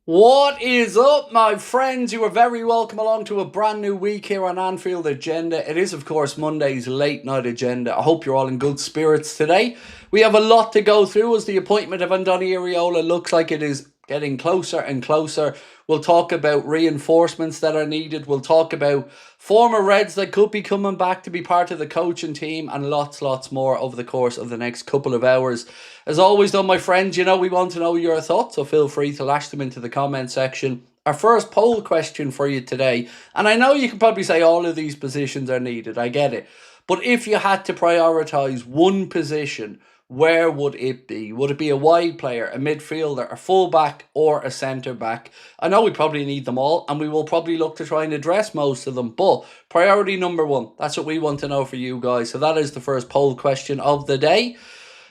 What is up, my friends? You are very welcome along to a brand new week here on Anfield Agenda. It is, of course, Monday's late night agenda. I hope you're all in good spirits today. We have a lot to go through as the appointment of Andoni Iraola looks like it is getting closer and closer. We'll talk about reinforcements that are needed. We'll talk about former Reds that could be coming back to be part of the coaching team and lots more over the course of the next couple of hours. As always though, my friends, we want to know your thoughts, so feel free to lash them into the comment section. Our first poll question for you today, and I know you can probably say all of these positions are needed, I get it. But if you had to prioritise one position, where would it be? Would it be a wide player, a midfielder, a fullback, or a centre-back? I know we probably need them all, and we will probably look to try and address most of them, but priority number one, that's what we want to know for you guys. So that is the first poll question of the day.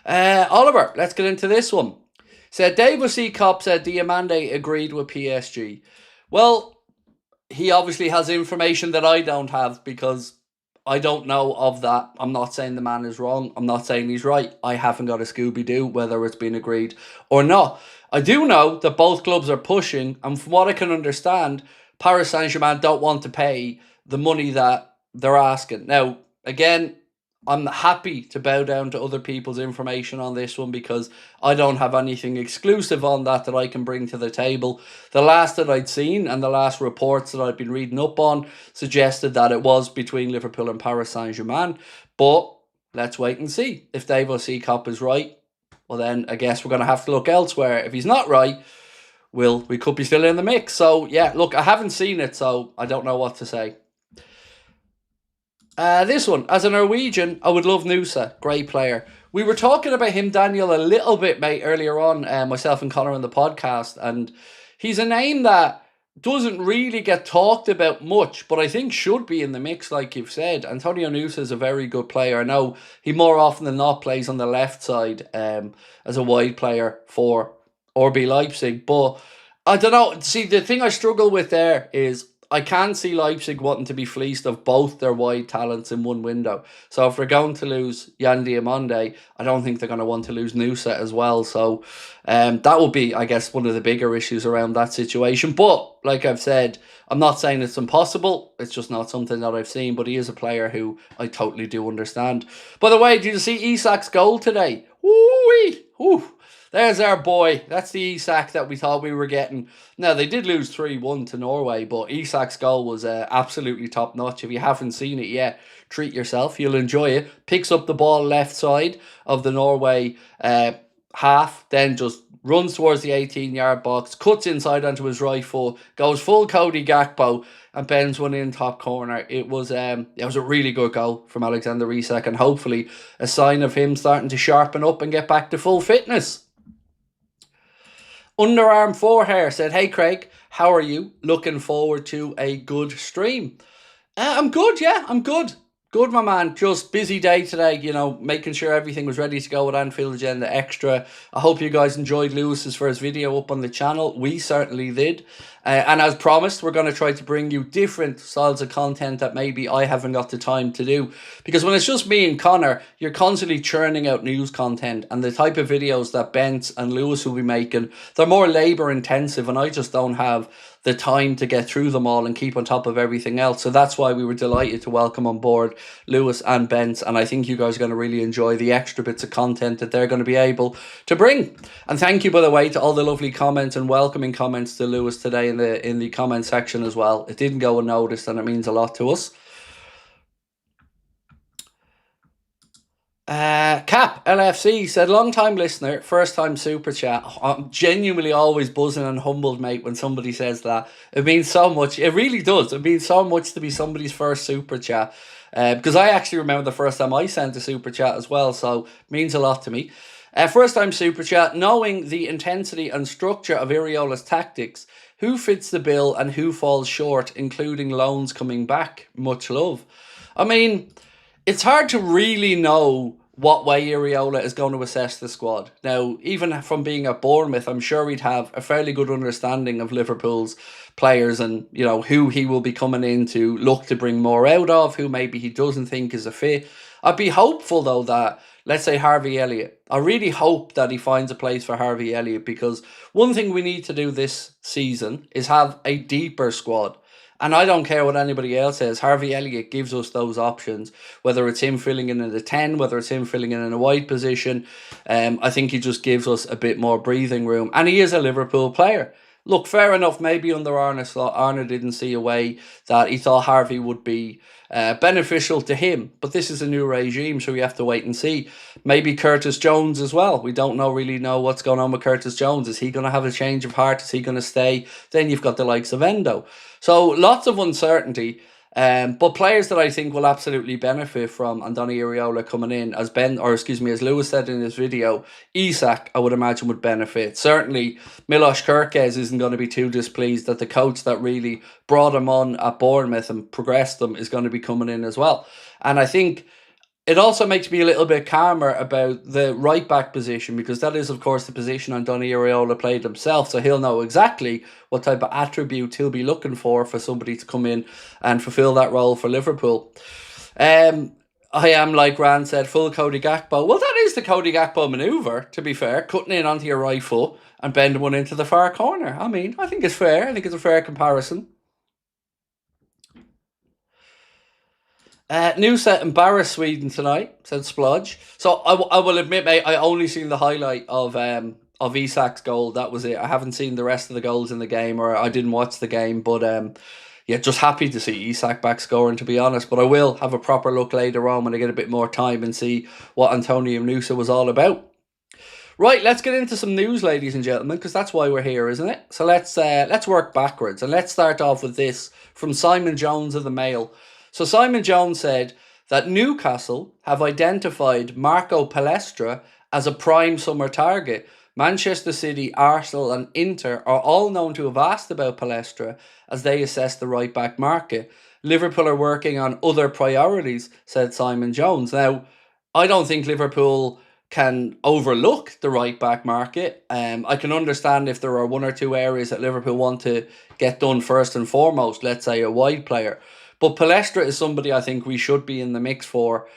Oliver, let's get into this one. Said David C. Kopp said DIAMONDE agreed with PSG. Well, he obviously has information that I don't have because I don't know of that. I'm not saying the man is wrong. I'm not saying he's right. I haven't got a Scooby-Doo whether it's been agreed or not. I do know that both clubs are pushing, and from what I can understand, Paris Saint-Germain don't want to pay the money that they're asking. Now, again, I'm happy to bow down to other people's information on this one because I don't have anything exclusive on that I can bring to the table. The last that I'd seen and the last reports that I'd been reading up on suggested that it was between Liverpool and Paris Saint-Germain. But let's wait and see. If David C. Kopp is right, well then I guess we're going to have to look elsewhere. If he's not right, we could be still in the mix. So yeah, look, I haven't seen it, so I don't know what to say. This one, as a Norwegian, I would love Nusa. Great player. We were talking about him, Daniel, a little bit, mate, earlier on, myself and Connor on the podcast, and he's a name that doesn't really get talked about much, but I think should be in the mix, like you've said. Antonio Nusa is a very good player. I know he more often than not plays on the left side as a wide player for RB Leipzig, but I don't know. See, the thing I struggle with there is I can see Leipzig wanting to be fleeced of both their wide talents in one window. So if we're going to lose Yan Diamonde, I don't think they're going to want to lose Nusa as well. So that will be, I guess, one of the bigger issues around that situation. But like I've said, I'm not saying it's impossible. It's just not something that I've seen. But he is a player who I totally do understand. By the way, did you see Isak's goal today? Woo-wee! Woo! There's our boy. That's the Isak that we thought we were getting. Now, they did lose 3-1 to Norway, but Isak's goal was absolutely top-notch. If you haven't seen it yet, treat yourself. You'll enjoy it. Picks up the ball left side of the Norway half, then just runs towards the 18-yard box, cuts inside onto his right foot, goes full Cody Gakpo, and bends one in top corner. It was a really good goal from Alexander Isak, and hopefully a sign of him starting to sharpen up and get back to full fitness. Underarm Forehair said, "Hey Craig, how are you? Looking forward to a good stream." I'm good, yeah, I'm good. Good, my man. Just busy day today, making sure everything was ready to go with Anfield Agenda Extra. I hope you guys enjoyed Lewis's first video up on the channel. We certainly did. And as promised, we're going to try to bring you different styles of content that maybe I haven't got the time to do. Because when it's just me and Connor, you're constantly churning out news content. And the type of videos that Bence and Lewis will be making, they're more labour intensive, and I just don't have the time to get through them all and keep on top of everything else. So that's why we were delighted to welcome on board Lewis and Bence, and I think you guys are going to really enjoy the extra bits of content that they're going to be able to bring. And thank you, by the way, to all the lovely comments and welcoming comments to Lewis today in the comment section as well. It didn't go unnoticed, and it means a lot to us. Cap LFC said, "Long time listener, first time super chat." I'm genuinely always buzzing and humbled, mate, when somebody says that. It means so much. It really does. It means so much to be somebody's first super chat. Because I actually remember the first time I sent a super chat as well, so it means a lot to me. First time super chat, knowing the intensity and structure of Iraola's tactics, who fits the bill and who falls short, including loans coming back? Much love. I mean, it's hard to really know what way Iraola is going to assess the squad. Now, even from being at Bournemouth, I'm sure we'd have a fairly good understanding of Liverpool's players and, who he will be coming in to look to bring more out of, who maybe he doesn't think is a fit. I'd be hopeful though that, let's say, Harvey Elliott. I really hope that he finds a place for Harvey Elliott, because one thing we need to do this season is have a deeper squad. And I don't care what anybody else says. Harvey Elliott gives us those options, whether it's him filling in the 10, whether it's him filling in a wide position. I think he just gives us a bit more breathing room. And he is a Liverpool player. Look, fair enough, maybe under Arne didn't see a way that he thought Harvey would be beneficial to him. But this is a new regime, so we have to wait and see. Maybe Curtis Jones as well. We don't really know what's going on with Curtis Jones. Is he going to have a change of heart? Is he going to stay? Then you've got the likes of Endo. So lots of uncertainty. But players that I think will absolutely benefit from Andoni Iraola coming in, as Lewis said in his video, Isak, I would imagine, would benefit. Certainly, Milos Kerkez isn't going to be too displeased that the coach that really brought him on at Bournemouth and progressed him is going to be coming in as well. And I think it also makes me a little bit calmer about the right-back position, because that is, of course, the position Andoni Iraola played himself, so he'll know exactly what type of attributes he'll be looking for somebody to come in and fulfill that role for Liverpool. I am, like Rand said, full Cody Gakpo. Well, that is the Cody Gakpo manoeuvre, to be fair, cutting in onto your right foot and bending one into the far corner. I mean, I think it's fair. I think it's a fair comparison. Noosa embarrassed Sweden tonight, said Splodge. So I will admit, mate, I only seen the highlight of Isak's goal. That was it. I haven't seen the rest of the goals in the game, or I didn't watch the game. But yeah, just happy to see Isak back scoring, to be honest. But I will have a proper look later on when I get a bit more time and see what Antonio Noosa was all about. Right, let's get into some news, ladies and gentlemen, because that's why we're here, isn't it? So let's work backwards, and let's start off with this from Simon Jones of the Mail. So Simon Jones said that Newcastle have identified Marco Palestra as a prime summer target. Manchester City, Arsenal and Inter are all known to have asked about Palestra as they assess the right-back market. Liverpool are working on other priorities, said Simon Jones. Now, I don't think Liverpool can overlook the right-back market. I can understand if there are one or two areas that Liverpool want to get done first and foremost, let's say a wide player. But Palestra is somebody I think we should be in the mix for.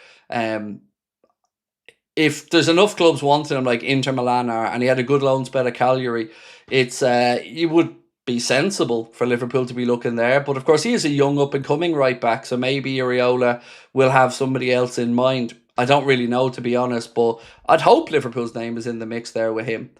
If there's enough clubs wanting him, like Inter Milan are, and he had a good loan spell at Cagliari, it would be sensible for Liverpool to be looking there. But of course, he is a young up-and-coming right-back, so maybe Iraola will have somebody else in mind. I don't really know, to be honest, but I'd hope Liverpool's name is in the mix there with him.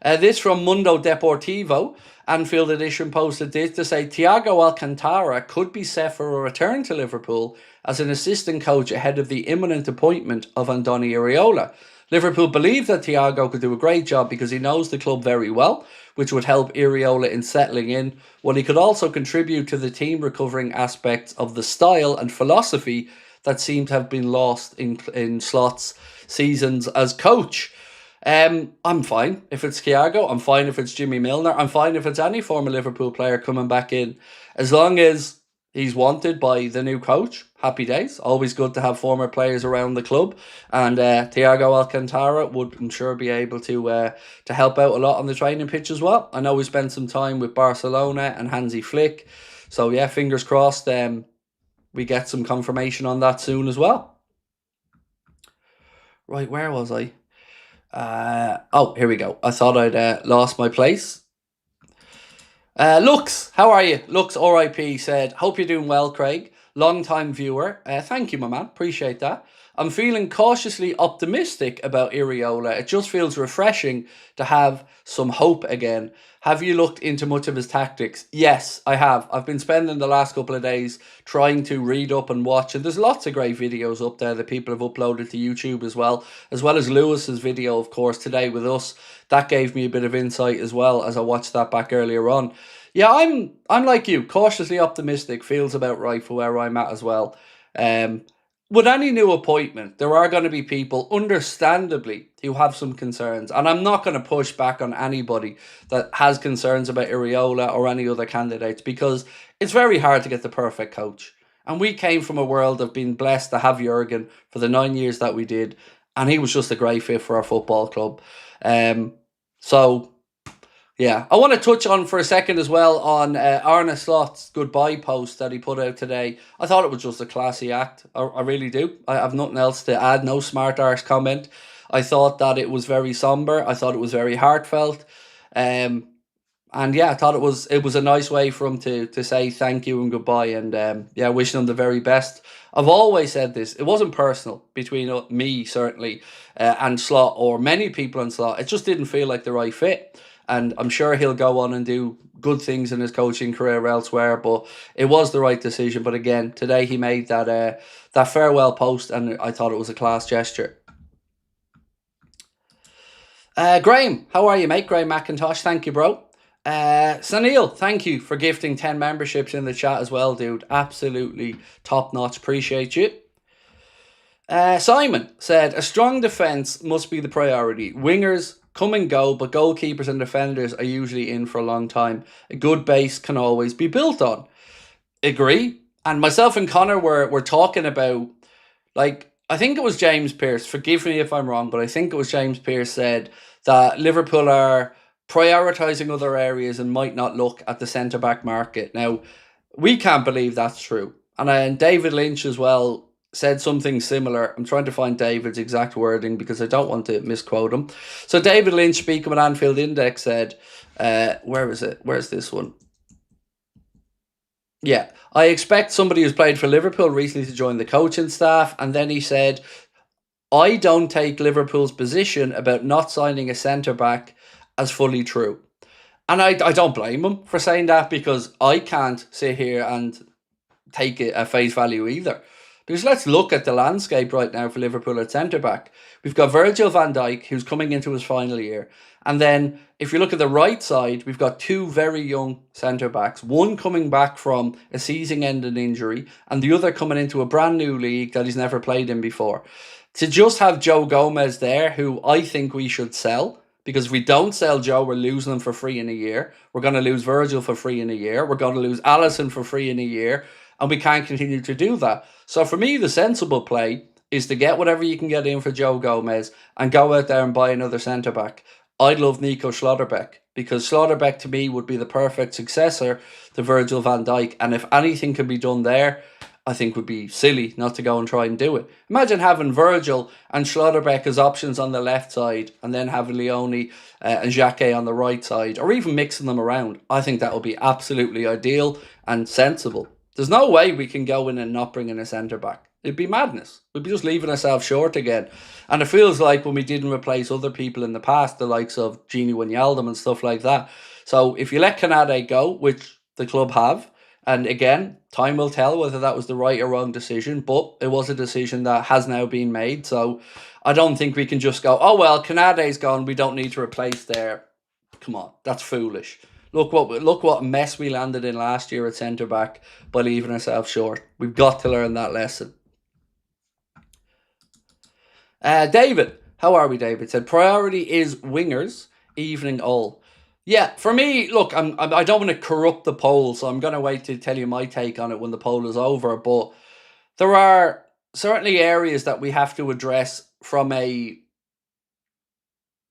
This from Mundo Deportivo. Anfield Edition posted this to say Thiago Alcantara could be set for a return to Liverpool as an assistant coach ahead of the imminent appointment of Andoni Iraola. Liverpool believe that Thiago could do a great job because he knows the club very well, which would help Iraola in settling in, while he could also contribute to the team recovering aspects of the style and philosophy that seem to have been lost in Slott's seasons as coach. I'm fine if it's Thiago. I'm fine if it's Jimmy Milner. I'm fine if it's any former Liverpool player coming back in. As long as he's wanted by the new coach, happy days. Always good to have former players around the club. And Thiago Alcantara would, I'm sure, be able to help out a lot on the training pitch as well. I know we spent some time with Barcelona and Hansi Flick. So yeah, fingers crossed we get some confirmation on that soon as well. Right, where was I? Here we go. I thought I'd lost my place. Lux, how are you? Lux RIP said, hope you're doing well, Craig. Long time viewer. Thank you, my man. Appreciate that. I'm feeling cautiously optimistic about Iraola. It just feels refreshing to have some hope again. Have you looked into much of his tactics? Yes, I have. I've been spending the last couple of days trying to read up and watch, and there's lots of great videos up there that people have uploaded to YouTube as well as Lewis's video, of course, today with us. That gave me a bit of insight as well as I watched that back earlier on. Yeah, I'm like you, cautiously optimistic, feels about right for where I'm at as well. With any new appointment, there are going to be people, understandably, who have some concerns. And I'm not going to push back on anybody that has concerns about Iraola or any other candidates, because it's very hard to get the perfect coach. And we came from a world of being blessed to have Jurgen for the 9 years that we did. And he was just a great fit for our football club. So Yeah, I want to touch on for a second as well on Arne Slot's goodbye post that he put out today. I thought it was just a classy act. I really do. I have nothing else to add. No smart arse comment. I thought that it was very somber. I thought it was very heartfelt. Um, and yeah, I thought it was a nice way for him to say thank you and goodbye, and yeah, wishing him the very best. I've always said this. It wasn't personal between me certainly and Slot or many people in Slot. It just didn't feel like the right fit, and I'm sure he'll go on and do good things in his coaching career elsewhere. But it was the right decision. But again, today he made that farewell post, and I thought it was a class gesture. Graham, how are you, mate? Graham McIntosh, thank you, bro. Sanil, thank you for gifting 10 memberships in the chat as well, dude. Absolutely top notch. Appreciate you. Simon said, a strong defence must be the priority. Wingers come and go, but goalkeepers and defenders are usually in for a long time. A good base can always be built on. Agree. And myself and Connor were talking about, like, I think it was James Pearce, forgive me if I'm wrong, but I think it was James Pearce said that Liverpool are prioritising other areas and might not look at the centre back market. Now, we can't believe that's true. And David Lynch as well said something similar. I'm trying to find David's exact wording because I don't want to misquote him. So David Lynch, speaking with Anfield Index, said, where is it? Where's this one? Yeah, I expect somebody who's played for Liverpool recently to join the coaching staff. And then he said, I don't take Liverpool's position about not signing a centre back as fully true. And I don't blame him for saying that, because I can't sit here and take it at face value either. Because let's look at the landscape right now for Liverpool at centre back. We've got Virgil van Dijk, who's coming into his final year. And then if you look at the right side, we've got two very young centre backs. One coming back from a season-ending injury, and the other coming into a brand new league that he's never played in before. To just have Joe Gomez there, who I think we should sell, because if we don't sell Joe, we're losing him for free in a year. We're going to lose Virgil for free in a year. We're going to lose Allison for free in a year. And we can't continue to do that. So for me, the sensible play is to get whatever you can get in for Joe Gomez and go out there and buy another centre-back. I'd love Nico Schlotterbeck, because Schlotterbeck to me would be the perfect successor to Virgil van Dijk. And if anything can be done there, I think would be silly not to go and try and do it. Imagine having Virgil and Schlotterbeck as options on the left side, and then having Leone and Jacquet on the right side, or even mixing them around. I think that would be absolutely ideal and sensible. There's no way we can go in and not bring in a centre back. It'd be madness. We'd be just leaving ourselves short again. And it feels like when we didn't replace other people in the past, the likes of Gini Wijnaldum and stuff like that. So if you let Canade go, which the club have, and again, time will tell whether that was the right or wrong decision, but it was a decision that has now been made. So I don't think we can just go, oh, well, Canade's gone, we don't need to replace there. Come on, that's foolish. Look what mess we landed in last year at centre back by leaving ourselves short. We've got to learn that lesson. David, how are we, David? Said priority is wingers, evening all. Yeah, for me, look, I don't want to corrupt the poll, so I'm going to wait to tell you my take on it when the poll is over. But there are certainly areas that we have to address from a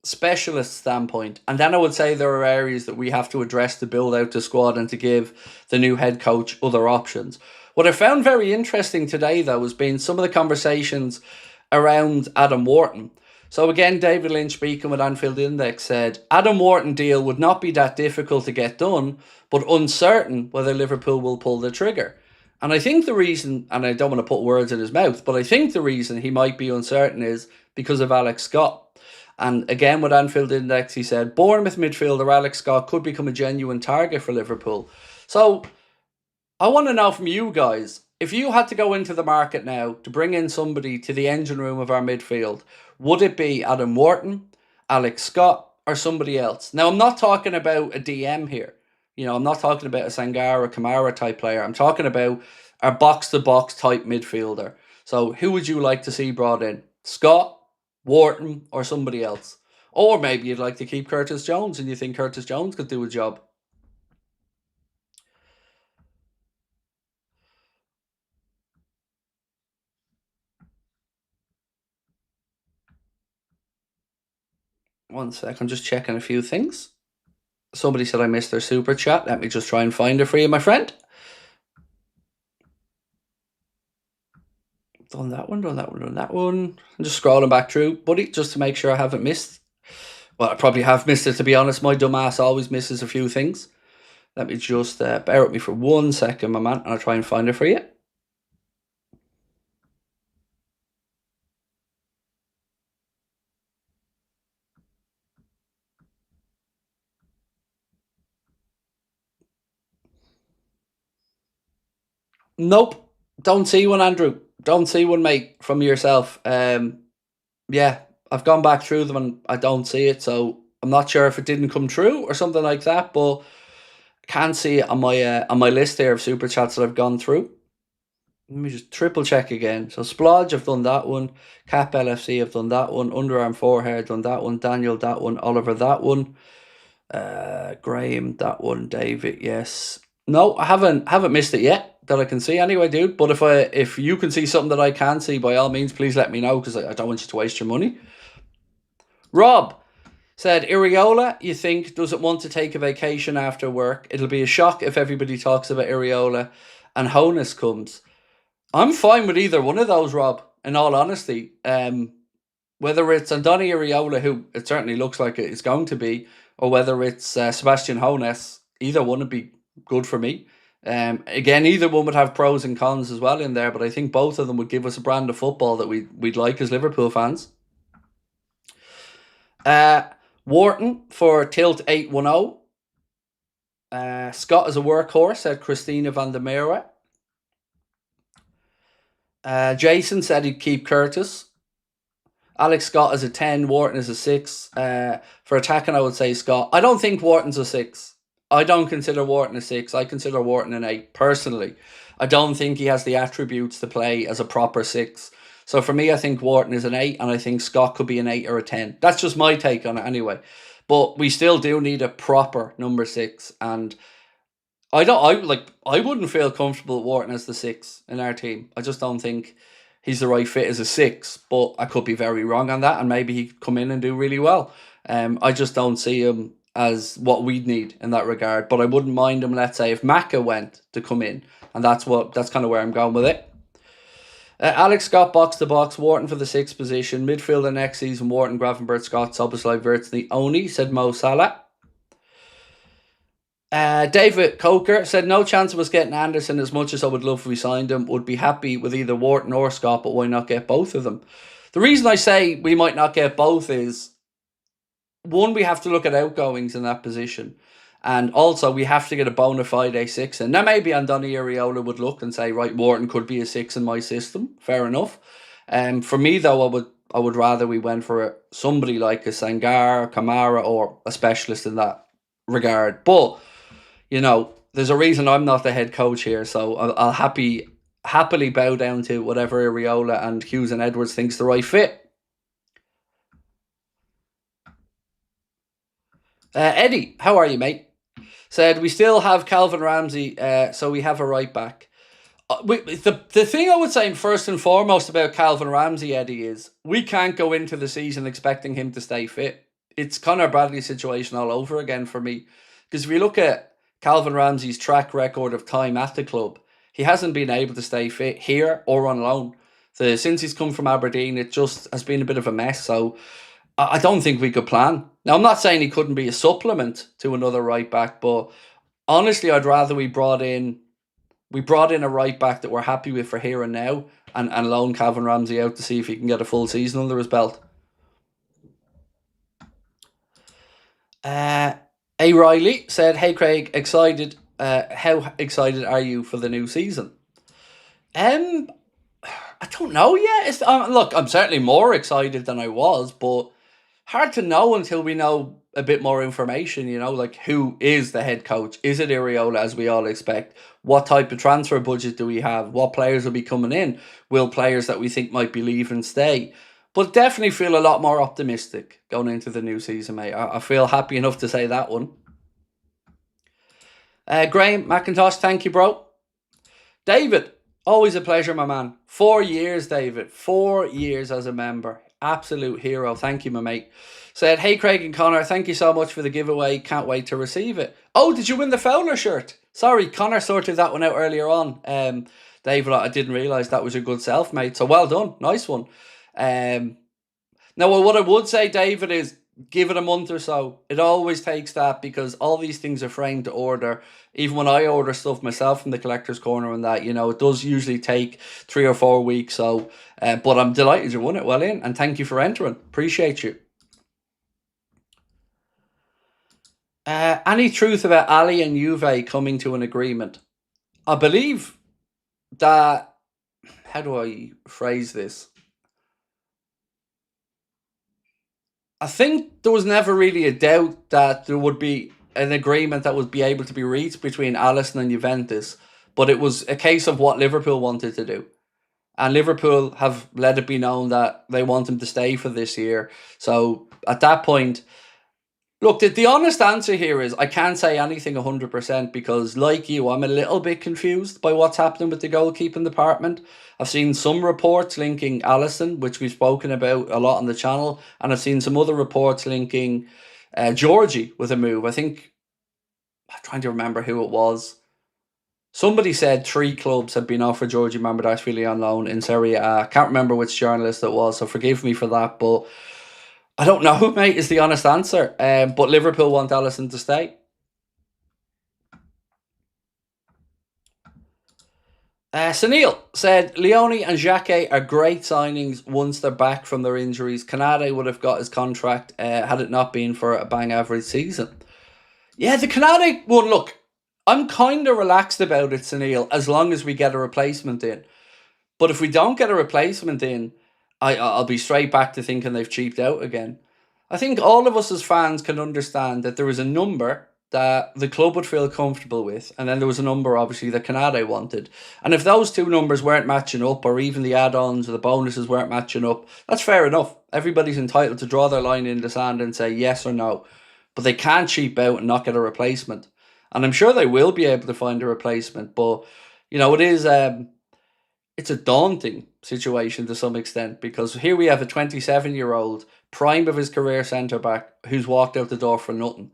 specialist standpoint, and then I would say there are areas that we have to address to build out the squad and to give the new head coach other options. What I found very interesting today, though, has been some of the conversations around Adam Wharton. So again, David Lynch, speaking with Anfield Index, said Adam Wharton deal would not be that difficult to get done, but uncertain whether Liverpool will pull the trigger. And I think the reason, and I don't want to put words in his mouth, but I think the reason he might be uncertain is because of Alex Scott. And again, with Anfield Index, he said Bournemouth midfielder Alex Scott could become a genuine target for Liverpool. So I want to know from you guys, if you had to go into the market now to bring in somebody to the engine room of our midfield, would it be Adam Wharton, Alex Scott, or somebody else? Now, I'm not talking about a DM here. I'm not talking about a Sangara, Kamara type player. I'm talking about a box-to-box type midfielder. So who would you like to see brought in? Scott, Wharton, or somebody else? Or maybe you'd like to keep Curtis Jones and you think Curtis Jones could do a job. One sec, I'm just checking a few things. Somebody said I missed their super chat. Let me just try and find it for you, my friend. Done that one, done that one, done that one. I'm just scrolling back through, buddy, just to make sure I haven't missed. Well, I probably have missed it, to be honest. My dumb ass always misses a few things. Let me just bear with me for 1 second, my man, and I'll try and find it for you. Nope. Don't see one, Andrew. Don't see one, mate, from yourself. Yeah, I've gone back through them and I don't see it, so I'm not sure if it didn't come true or something like that, but I can't see it on my list here of super chats that I've gone through. Let me just triple check again. So Splodge, I've done that one. Cap LFC, I've done that one. Underarm Forehair, done that one. Daniel, that one. Oliver, that one. Graham, that one. David, yes. No, I haven't missed it yet that I can see anyway, dude. But if you can see something that I can see, by all means, please let me know, because I don't want you to waste your money. Rob said, IRAOLA, you think, doesn't want to take a vacation after work. It'll be a shock if everybody talks about IRAOLA and Honus comes. I'm fine with either one of those, Rob, in all honesty. Whether it's Andoni Iraola, who it certainly looks like it's going to be, or whether it's Sebastian Hoeneß, either one would be good for me. Again, either one would have pros and cons as well in there, but I think both of them would give us a brand of football that we'd like as Liverpool fans. Wharton for Tilt 810. Scott is a workhorse, said Christina van der Merwe. Jason said he'd keep Curtis. Alex Scott is a 10, Wharton is a 6. For attacking, I would say Scott. I don't think Wharton's a 6. I don't consider Wharton a 6. I consider Wharton an 8, personally. I don't think he has the attributes to play as a proper 6. So for me, I think Wharton is an 8, and I think Scott could be an 8 or a 10. That's just my take on it anyway. But we still do need a proper number 6, and I wouldn't feel comfortable with Wharton as the 6 in our team. I just don't think he's the right fit as a 6, but I could be very wrong on that, and maybe he could come in and do really well. I just don't see him as what we'd need in that regard, but I wouldn't mind him, let's say, if Maka went to come in, and that's kind of where I'm going with it. Alex Scott, box to box, Wharton for the 6th position, midfielder next season, Wharton, Gravenberch, Scott, Szoboszlai, Wirtz, the Oni, said Mo Salah. David Coker said, no chance of us getting Anderson. As much as I would love if we signed him, would be happy with either Wharton or Scott, but why not get both of them? The reason I say we might not get both is, one, we have to look at outgoings in that position, and also we have to get a bona fide A6. And now maybe Andoni Iraola would look and say, right, Wharton could be a 6 in my system. Fair enough. For me, though, I would rather we went for somebody like a Sangar, Kamara, or a specialist in that regard. But you know, there's a reason I'm not the head coach here, so I'll happily bow down to whatever Iraola and Hughes and Edwards thinks the right fit. Eddie, how are you, mate? Said, we still have Calvin Ramsey, so we have a right back. The thing I would say first and foremost about Calvin Ramsey, Eddie, is we can't go into the season expecting him to stay fit. It's Conor Bradley's situation all over again for me. Because if you look at Calvin Ramsey's track record of time at the club, he hasn't been able to stay fit here or on loan. Since he's come from Aberdeen, it just has been a bit of a mess. So I don't think we could plan. Now, I'm not saying he couldn't be a supplement to another right back, but honestly, I'd rather we brought in a right back that we're happy with for here and now, and loan Calvin Ramsey out to see if he can get a full season under his belt. A. Riley said, hey Craig, excited. How excited are you for the new season? I don't know yet. Look, I'm certainly more excited than I was, but hard to know until we know a bit more information, you know, like who is the head coach? Is it Iraola, as we all expect? What type of transfer budget do we have? What players will be coming in? Will players that we think might be leaving stay? But definitely feel a lot more optimistic going into the new season, mate. I feel happy enough to say that one. Graham McIntosh, thank you, bro. David, always a pleasure, my man. 4 years, David. 4 years as a member. Absolute hero. Thank you, my mate. Said, hey, Craig and Connor, thank you so much for the giveaway. Can't wait to receive it. Oh, did you win the Fowler shirt? Sorry, Connor sorted that one out earlier on. David, I didn't realise that was your good self, mate. So well done. Nice one. Now, what I would say, David, is give it a month or so. It always takes that because all these things are framed to order. Even when I order stuff myself from the Collector's Corner and that, it does usually take 3 or 4 weeks. So, but I'm delighted you won it. Well in, and thank you for entering. Appreciate you. Any truth about Ali and Juve coming to an agreement? I believe that, how do I phrase this? I think there was never really a doubt that there would be an agreement that would be able to be reached between Alisson and Juventus, but it was a case of what Liverpool wanted to do. And Liverpool have let it be known that they want him to stay for this year. So at that point, look, the honest answer here is I can't say anything 100% because, like you, I'm a little bit confused by what's happening with the goalkeeping department. I've seen some reports linking Alisson, which we've spoken about a lot on the channel, and I've seen some other reports linking Georgie with a move. I think, I'm trying to remember who it was. Somebody said 3 clubs had been offered Georgie Mamardashvili on loan in Serie A. I can't remember which journalist it was, so forgive me for that, but I don't know, mate, is the honest answer. But Liverpool want Alisson to stay. Sunil said, Leone and Xhaka are great signings once they're back from their injuries. Canade would have got his contract had it not been for a bang average season. Yeah, the Canade one, look, I'm kind of relaxed about it, Sunil, as long as we get a replacement in. But if we don't get a replacement in, I'll be straight back to thinking they've cheaped out again. I think all of us as fans can understand that there was a number that the club would feel comfortable with, and then there was a number, obviously, that Canade wanted. And if those two numbers weren't matching up, or even the add-ons or the bonuses weren't matching up, that's fair enough. Everybody's entitled to draw their line in the sand and say yes or no. But they can't cheap out and not get a replacement. And I'm sure they will be able to find a replacement, but, it is... it's a daunting situation to some extent because here we have a 27-year-old, prime of his career centre-back, who's walked out the door for nothing.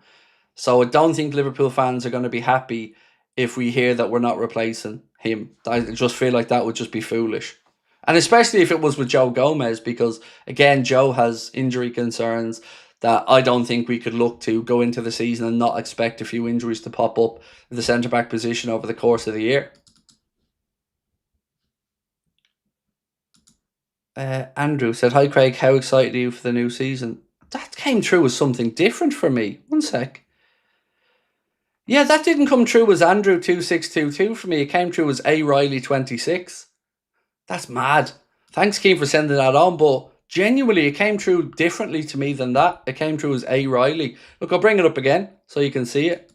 So I don't think Liverpool fans are going to be happy if we hear that we're not replacing him. I just feel like that would just be foolish. And especially if it was with Joe Gomez because, again, Joe has injury concerns that I don't think we could look to go into the season and not expect a few injuries to pop up in the centre-back position over the course of the year. Andrew said, hi Craig, how excited are you for the new season? That came through as something different for me. One sec. Yeah, that didn't come through as Andrew2622 for me. It came through as A Riley26. That's mad. Thanks, Keane, for sending that on, but genuinely, it came through differently to me than that. It came through as A Riley. Look, I'll bring it up again so you can see it.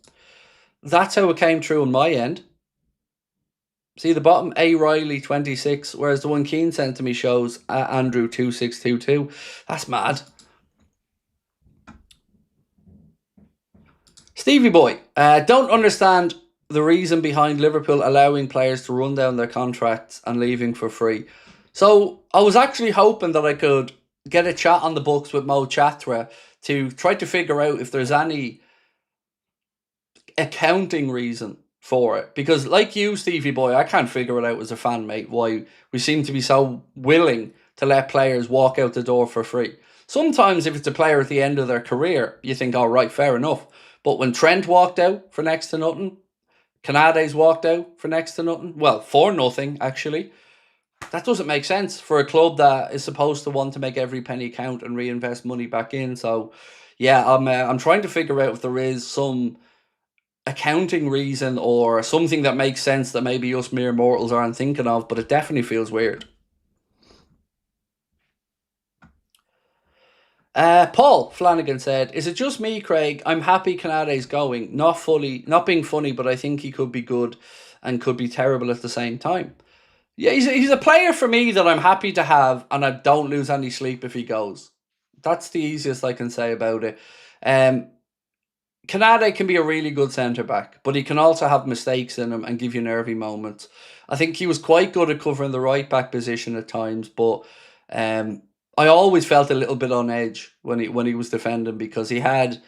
That's how it came through on my end. See the bottom, A Riley 26, whereas the one Keane sent to me shows Andrew 2622. That's mad. Stevie boy, don't understand the reason behind Liverpool allowing players to run down their contracts and leaving for free. So I was actually hoping that I could get a chat on the books with Mo Chatra to try to figure out if there's any accounting reason for it, because like you, Stevie boy, I can't figure it out as a fan, mate, why we seem to be so willing to let players walk out the door for free. Sometimes if it's a player at the end of their career, you think, all right, fair enough. But when Trent walked out for next to nothing, Canade's walked out for next to nothing, well, for nothing actually, that doesn't make sense for a club that is supposed to want to make every penny count and reinvest money back in. So yeah, I'm trying to figure out if there is some accounting reason or something that makes sense that maybe us mere mortals aren't thinking of, but it definitely feels weird. Paul Flanagan said, is it just me, Craig? I'm happy Canade's going. Not being funny, but I think he could be good and could be terrible at the same time. Yeah, he's a player for me that I'm happy to have, and I don't lose any sleep if he goes. That's the easiest I can say about it. Canade can be a really good centre-back, but he can also have mistakes in him and give you nervy moments. I think he was quite good at covering the right-back position at times, but I always felt a little bit on edge when he was defending, because he had,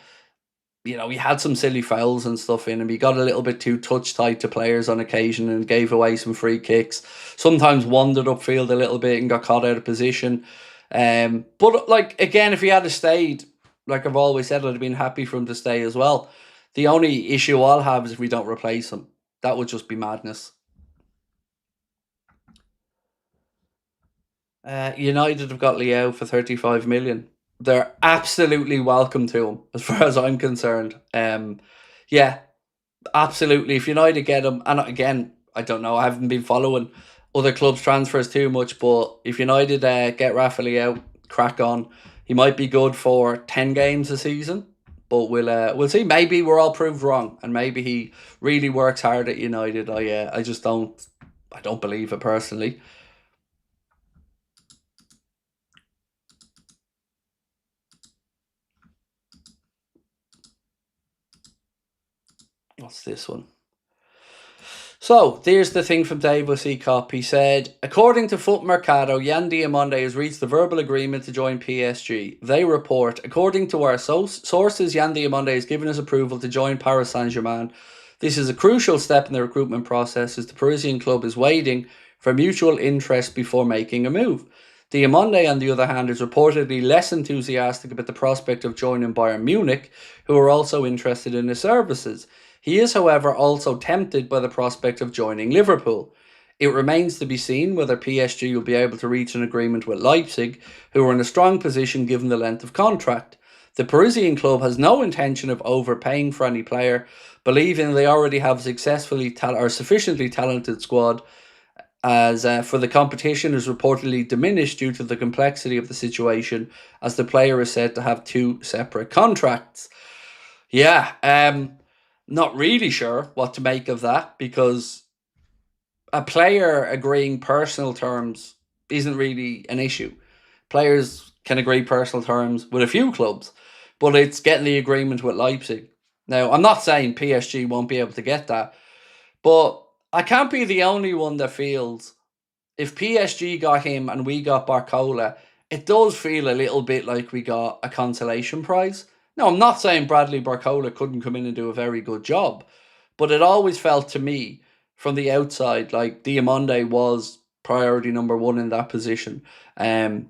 he had some silly fouls and stuff in him. He got a little bit too touch tight to players on occasion and gave away some free kicks. Sometimes wandered upfield a little bit and got caught out of position. But like, again, if he had stayed, like I've always said, I'd have been happy for him to stay as well. The only issue I'll have is if we don't replace him. That would just be madness. United have got Leo for 35 million. They're absolutely welcome to him, as far as I'm concerned. Yeah, absolutely. If United get him, and again, I don't know, I haven't been following other clubs' transfers too much, but if United get Rafael, crack on. He might be good for 10 games a season, but we'll see. Maybe we're all proved wrong, and maybe he really works hard at United. I just don't believe it personally. What's this one? So, there's the thing from Dave Cop. He said, according to Foot Mercado, Yan Diamonde has reached the verbal agreement to join PSG. They report, according to our sources, Yan Diamonde has given his approval to join Paris Saint-Germain. This is a crucial step in the recruitment process, as the Parisian club is waiting for mutual interest before making a move. Diamonde, on the other hand, is reportedly less enthusiastic about the prospect of joining Bayern Munich, who are also interested in his services. He is, however, also tempted by the prospect of joining Liverpool. It remains to be seen whether PSG will be able to reach an agreement with Leipzig, who are in a strong position given the length of contract. The Parisian club has no intention of overpaying for any player, believing they already have sufficiently talented squad, as for the competition is reportedly diminished due to the complexity of the situation, as the player is said to have 2 separate contracts. Yeah, not really sure what to make of that, because a player agreeing personal terms isn't really an issue. Players can agree personal terms with a few clubs, but it's getting the agreement with Leipzig. Now, I'm not saying PSG won't be able to get that, but I can't be the only one that feels if PSG got him and we got Barcola, it does feel a little bit like we got a consolation prize. Now, I'm not saying Bradley Barcola couldn't come in and do a very good job, but it always felt to me from the outside like Diamonde was priority number 1 in that position.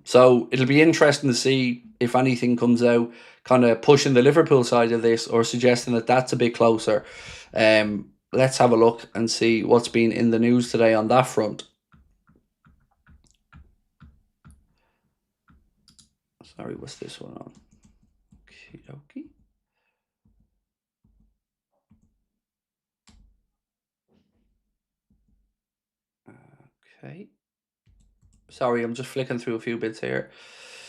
So it'll be interesting to see if anything comes out kind of pushing the Liverpool side of this or suggesting that that's a bit closer. Let's have a look and see what's been in the news today on that front. Sorry, what's this one on? Okie Okay. Sorry, I'm just flicking through a few bits here.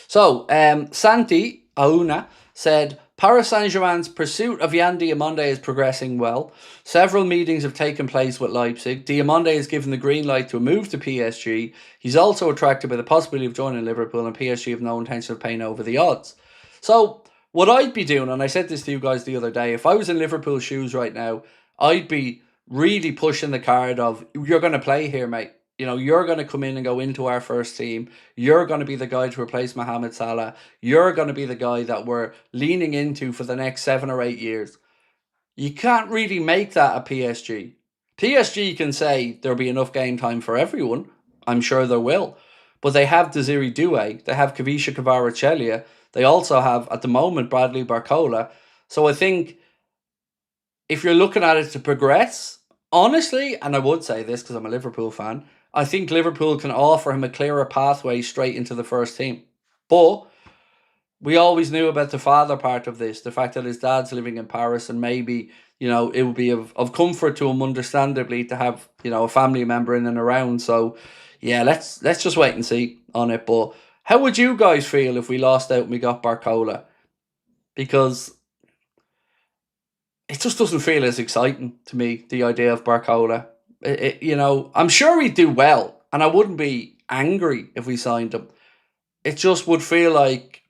So, Santi Auna said, Paris Saint-Germain's pursuit of Yan Diamonde is progressing well. Several meetings have taken place with Leipzig. Diamonde is given the green light to a move to PSG. He's also attracted by the possibility of joining Liverpool, and PSG have no intention of paying over the odds. So, what I'd be doing, and I said this to you guys the other day, if I was in Liverpool's shoes right now, I'd be really pushing the card of, you're going to play here, mate. You're going to come in and go into our first team. You're going to be the guy to replace Mohamed Salah. You're going to be the guy that we're leaning into for the next 7 or 8 years. You can't really make that at PSG. PSG can say there'll be enough game time for everyone. I'm sure there will. But they have Desiree Doué. They have Kavisha Kvaratskhelia. They also have, at the moment, Bradley Barcola. So I think if you're looking at it to progress, honestly, and I would say this because I'm a Liverpool fan, I think Liverpool can offer him a clearer pathway straight into the first team. But we always knew about the father part of this, the fact that his dad's living in Paris, and maybe, it would be of comfort to him, understandably, to have, a family member in and around. So, yeah, let's just wait and see on it. But how would you guys feel if we lost out and we got Barcola? Because it just doesn't feel as exciting to me, the idea of Barcola. I'm sure he'd do well, and I wouldn't be angry if we signed him. It just would feel like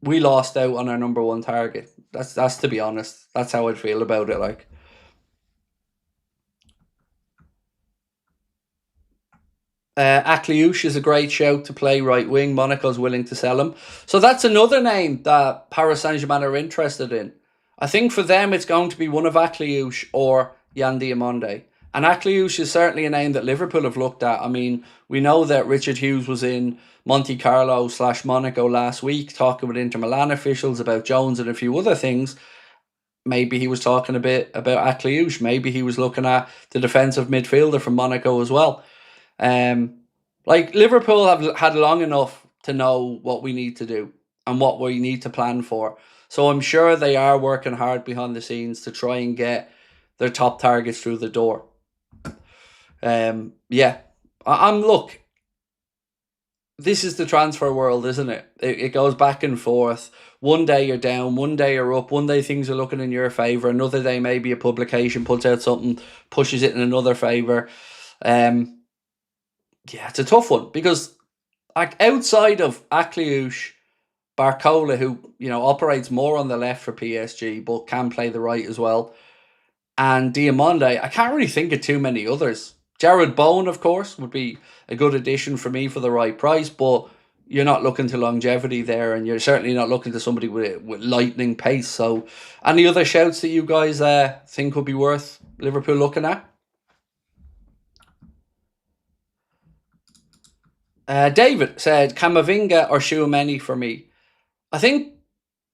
we lost out on our number 1 target. That's to be honest. That's how I'd feel about it. Like, Akliouche is a great shout to play right wing. Monaco's willing to sell him. So that's another name that Paris Saint-Germain are interested in. I think for them it's going to be one of Akliouche or Yan Diamonde. And Akliouche is certainly a name that Liverpool have looked at. I mean, we know that Richard Hughes was in Monte Carlo / Monaco last week talking with Inter Milan officials about Jones and a few other things. Maybe he was talking a bit about Akliouche. Maybe he was looking at the defensive midfielder from Monaco as well. Like Liverpool have had long enough to know what we need to do and what we need to plan for. So I'm sure they are working hard behind the scenes to try and get their top targets through the door. Yeah, I'm look. This is the transfer world, isn't it? It goes back and forth. One day you're down, one day you're up, one day things are looking in your favour, another day maybe a publication puts out something, pushes it in another favour. Yeah, it's a tough one because like outside of Akliouche, Barcola, who operates more on the left for PSG but can play the right as well, and Diamonde, I can't really think of too many others. Jared Bowen, of course, would be a good addition for me for the right price, but you're not looking to longevity there, and you're certainly not looking to somebody with lightning pace. So, any other shouts that you guys think would be worth Liverpool looking at? David said Camavinga or Tchouaméni for me. I think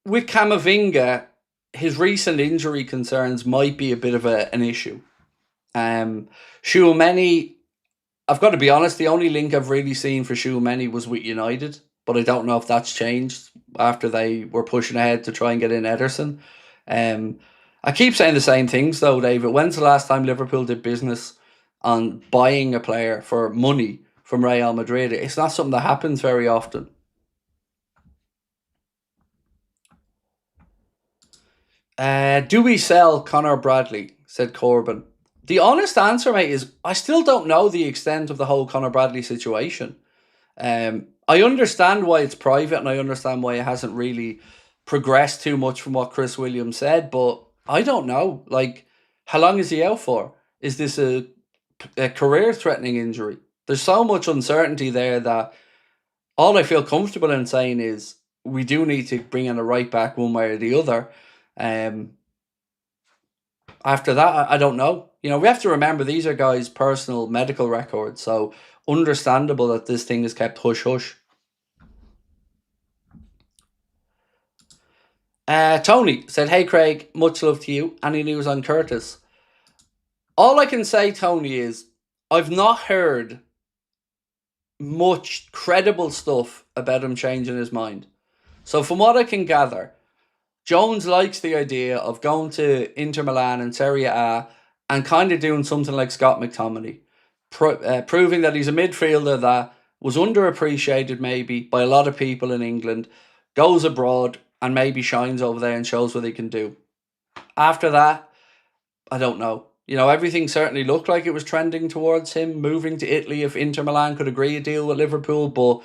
with Camavinga, his recent injury concerns might be a bit of an issue. Tchouaméni, I've got to be honest, the only link I've really seen for Tchouaméni was with United, but I don't know if that's changed after they were pushing ahead to try and get in Ederson. I keep saying the same things though, David. When's the last time Liverpool did business on buying a player for money from Real Madrid? It's not something that happens very often. Do we sell Connor Bradley? Said Corbin. The honest answer, mate, is I still don't know the extent of the whole Connor Bradley situation. I understand why it's private and I understand why it hasn't really progressed too much from what Chris Williams said, but I don't know. Like, how long is he out for? Is this a career-threatening injury? There's so much uncertainty there that all I feel comfortable in saying is we do need to bring in a right back one way or the other. After that, I don't know. We have to remember these are guys' personal medical records, so understandable that this thing is kept hush-hush. Tony said, hey Craig, much love to you. Any news on Curtis? All I can say, Tony, is I've not heard much credible stuff about him changing his mind. So from what I can gather, Jones likes the idea of going to Inter Milan and Serie A and kind of doing something like Scott McTominay, proving that he's a midfielder that was underappreciated maybe by a lot of people in England, goes abroad and maybe shines over there and shows what he can do. After that, I don't know. Everything certainly looked like it was trending towards him moving to Italy if Inter Milan could agree a deal with Liverpool, but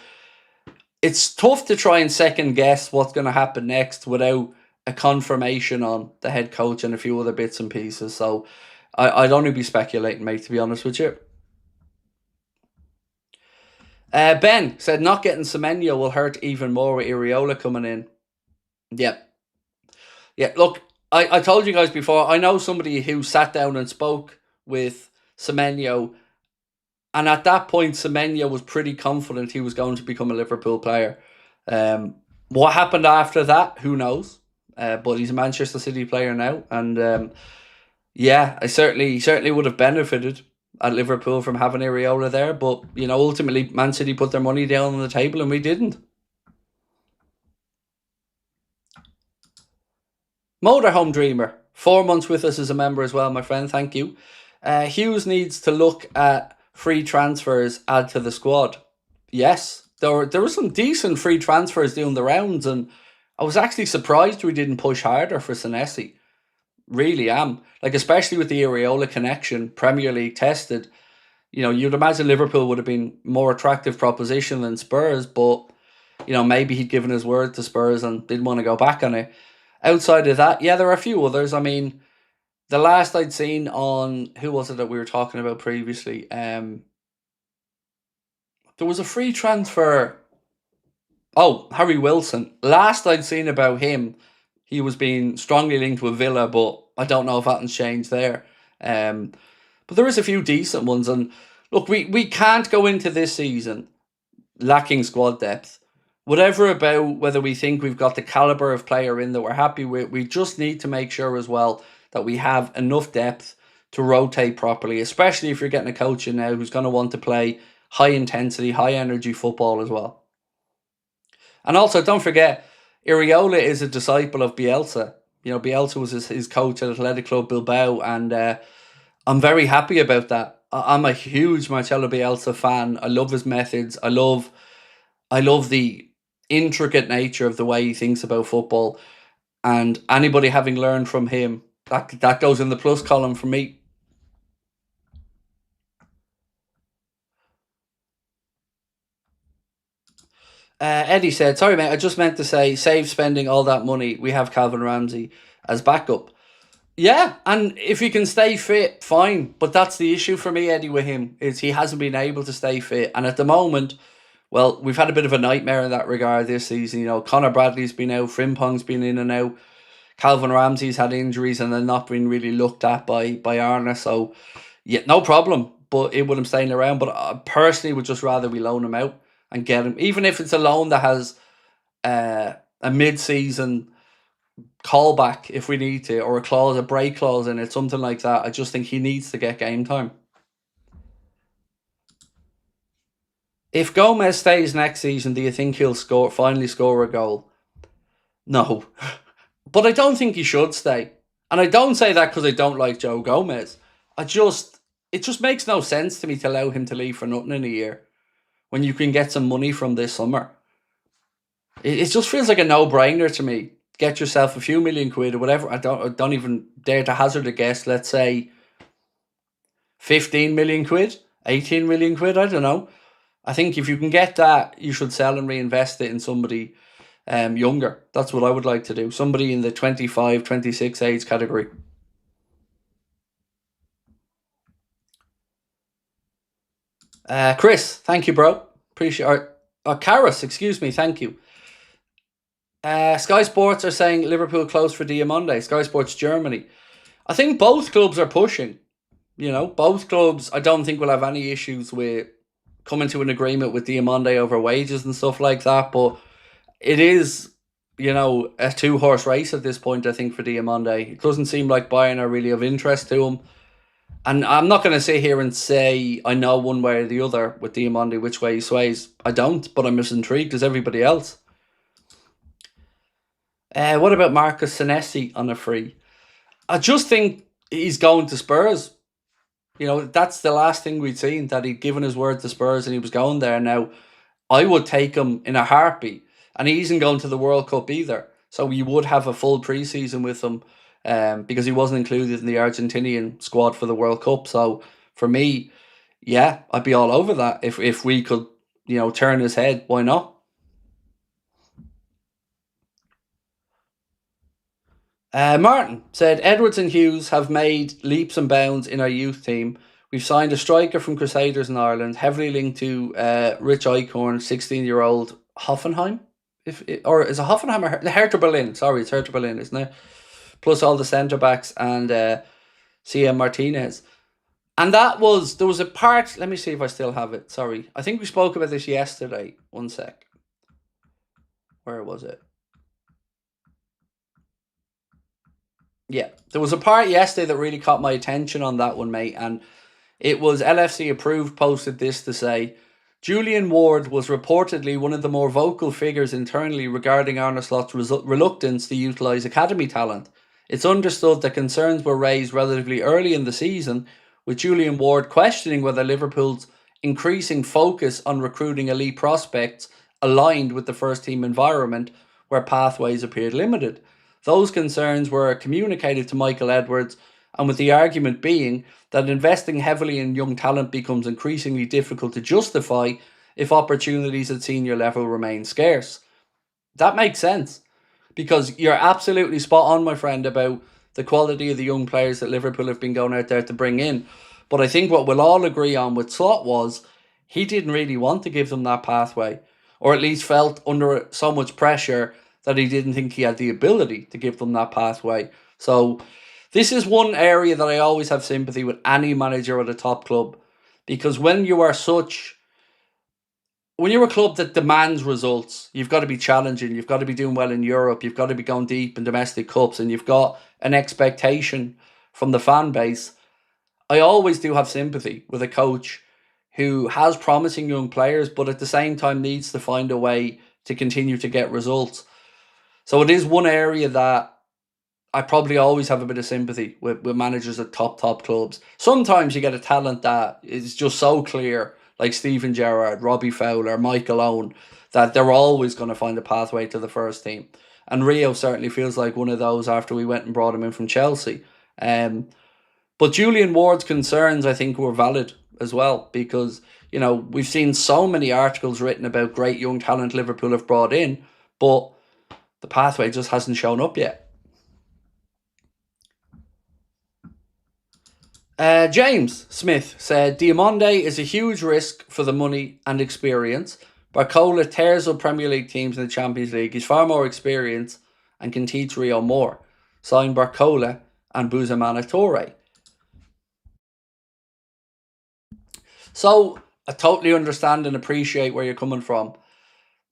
it's tough to try and second guess what's going to happen next without a confirmation on the head coach and a few other bits and pieces. So I'd only be speculating, mate, to be honest with you. Ben said not getting Semenyo will hurt even more with IRAOLA coming in. Yeah, look, I told you guys before, I know somebody who sat down and spoke with Semenyo, and at that point Semenyo was pretty confident he was going to become a Liverpool player. What happened after that, who knows? But he's a Manchester City player now, and yeah, I certainly would have benefited at Liverpool from having IRAOLA there, but ultimately Man City put their money down on the table and we didn't. Motorhome Dreamer, 4 months with us as a member as well, my friend, thank you. Hughes needs to look at free transfers, add to the squad. Yes, there were some decent free transfers doing the rounds, and I was actually surprised we didn't push harder for Senesi. Really am. Like, especially with the IRAOLA connection, Premier League tested. You'd imagine Liverpool would have been more attractive proposition than Spurs, but maybe he'd given his word to Spurs and didn't want to go back on it. Outside of that, yeah, there are a few others. I mean, the last I'd seen on, who was it that we were talking about previously? There was a free transfer. Oh, Harry Wilson. Last I'd seen about him, he was being strongly linked with Villa, but I don't know if that's changed there. Um, but there is a few decent ones. And look, we can't go into this season lacking squad depth. Whatever about whether we think we've got the caliber of player in that we're happy with, we just need to make sure as well that we have enough depth to rotate properly, especially if you're getting a coach in now who's going to want to play high intensity, high energy football as well. And also, don't forget, IRAOLA is a disciple of Bielsa. You know, Bielsa was his coach at Athletic Club Bilbao, and I'm very happy about that. I'm a huge Marcelo Bielsa fan. I love his methods. I love the intricate nature of the way he thinks about football. And anybody having learned from him, that goes in the plus column for me. Eddie said, sorry mate, I just meant to say, save spending all that money. We have Calvin Ramsey as backup. Yeah, and if he can stay fit, fine. But that's the issue for me, Eddie, with him, is he hasn't been able to stay fit. And at the moment, well, we've had a bit of a nightmare in that regard this season. You know, Connor Bradley's been out, Frimpong's been in and out. Calvin Ramsey's had injuries and they're not been really looked at by Arna. So, yeah, no problem. But it would him staying around. But I personally would just rather we loan him out and get him. Even if it's a loan that has a mid-season callback if we need to, or a break clause in it, something like that. I just think he needs to get game time. If Gomez stays next season, do you think he'll finally score a goal? No. But I don't think he should stay. And I don't say that because I don't like Joe Gomez. It just makes no sense to me to allow him to leave for nothing in a year when you can get some money from this summer. It just feels like a no-brainer to me. Get yourself a few million quid or whatever. I don't even dare to hazard a guess. Let's say 15 million quid, 18 million quid. I don't know. I think if you can get that, you should sell and reinvest it in somebody younger. That's what I would like to do. Somebody in the 25, 26 age category. Chris, thank you, bro. Appreciate it. Karis, excuse me, thank you. Sky Sports are saying Liverpool close for Diamonde. Sky Sports Germany. I think both clubs are pushing. You know, both clubs, I don't think will have any issues with coming to an agreement with Diamonde over wages and stuff like that. But it is, you know, a two-horse race at this point, I think, for Diamonde. It doesn't seem like Bayern are really of interest to him. And I'm not going to sit here and say I know one way or the other with Diamonde which way he sways. I don't, but I'm as intrigued as everybody else. What about Marcus Senesi on a free? I just think he's going to Spurs. You know, that's the last thing we'd seen, that he'd given his word to Spurs and he was going there. Now, I would take him in a heartbeat. And he isn't going to the World Cup either. So we would have a full pre-season with him because he wasn't included in the Argentinian squad for the World Cup. So for me, yeah, I'd be all over that. If we could, you know, turn his head, why not? Martin said, Edwards and Hughes have made leaps and bounds in our youth team. We've signed a striker from Crusaders in Ireland, heavily linked to Rich Eichhorn, 16-year-old Hoffenheim. Or is it Hoffenheim or Hertha Berlin? Sorry, it's Hertha Berlin, isn't it? Plus all the centre-backs and CM Martinez. And there was a part, let me see if I still have it, sorry. I think we spoke about this yesterday. One sec. Where was it? Yeah, there was a part yesterday that really caught my attention on that one, mate. And it was LFC Approved posted this to say, Julian Ward was reportedly one of the more vocal figures internally regarding Arne Slot's reluctance to utilise academy talent. It's understood that concerns were raised relatively early in the season, with Julian Ward questioning whether Liverpool's increasing focus on recruiting elite prospects aligned with the first-team environment where pathways appeared limited. Those concerns were communicated to Michael Edwards, and with the argument being that investing heavily in young talent becomes increasingly difficult to justify if opportunities at senior level remain scarce. That makes sense, because you're absolutely spot on, my friend, about the quality of the young players that Liverpool have been going out there to bring in. But I think what we'll all agree on with Slot was he didn't really want to give them that pathway, or at least felt under so much pressure that he didn't think he had the ability to give them that pathway. So this is one area that I always have sympathy with any manager at a top club, because when you're a club that demands results, you've got to be challenging, you've got to be doing well in Europe, you've got to be going deep in domestic cups, and you've got an expectation from the fan base. I always do have sympathy with a coach who has promising young players, but at the same time needs to find a way to continue to get results. So it is one area that I probably always have a bit of sympathy with managers at top clubs. Sometimes you get a talent that is just so clear, like Steven Gerrard, Robbie Fowler, Michael Owen, that they're always going to find a pathway to the first team. And Rio certainly feels like one of those after we went and brought him in from Chelsea. But Julian Ward's concerns, I think, were valid as well, because, you know, we've seen so many articles written about great young talent Liverpool have brought in, but the pathway just hasn't shown up yet. James Smith said, Diamonde is a huge risk for the money and experience. Barcola tears up Premier League teams in the Champions League. He's far more experienced and can teach Rio more. Sign Barcola and Bouzamana Touré. So I totally understand and appreciate where you're coming from.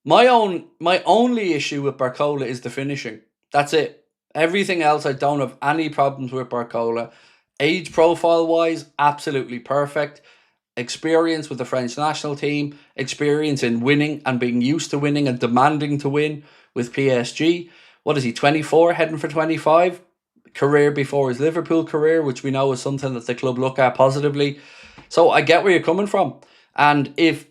My only issue with Barcola is the finishing. That's it. Everything else, I don't have any problems with Barcola. Age profile wise, absolutely perfect. Experience with the French national team, experience in winning and being used to winning and demanding to win with PSG. What is he, 24, heading for 25? Career before his Liverpool career, which we know is something that the club look at positively. So I get where you're coming from. And if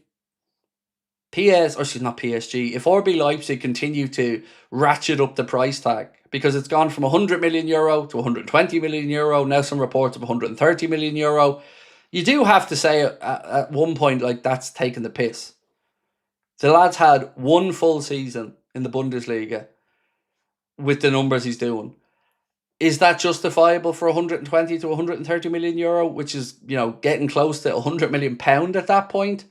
if RB Leipzig continue to ratchet up the price tag, because it's gone from 100 million euro to 120 million euro, now some reports of 130 million euro, you do have to say at one point, like, that's taking the piss. The lad's had one full season in the Bundesliga with the numbers he's doing. Is that justifiable for 120 to 130 million euro, which is, you know, getting close to 100 million pound at that point?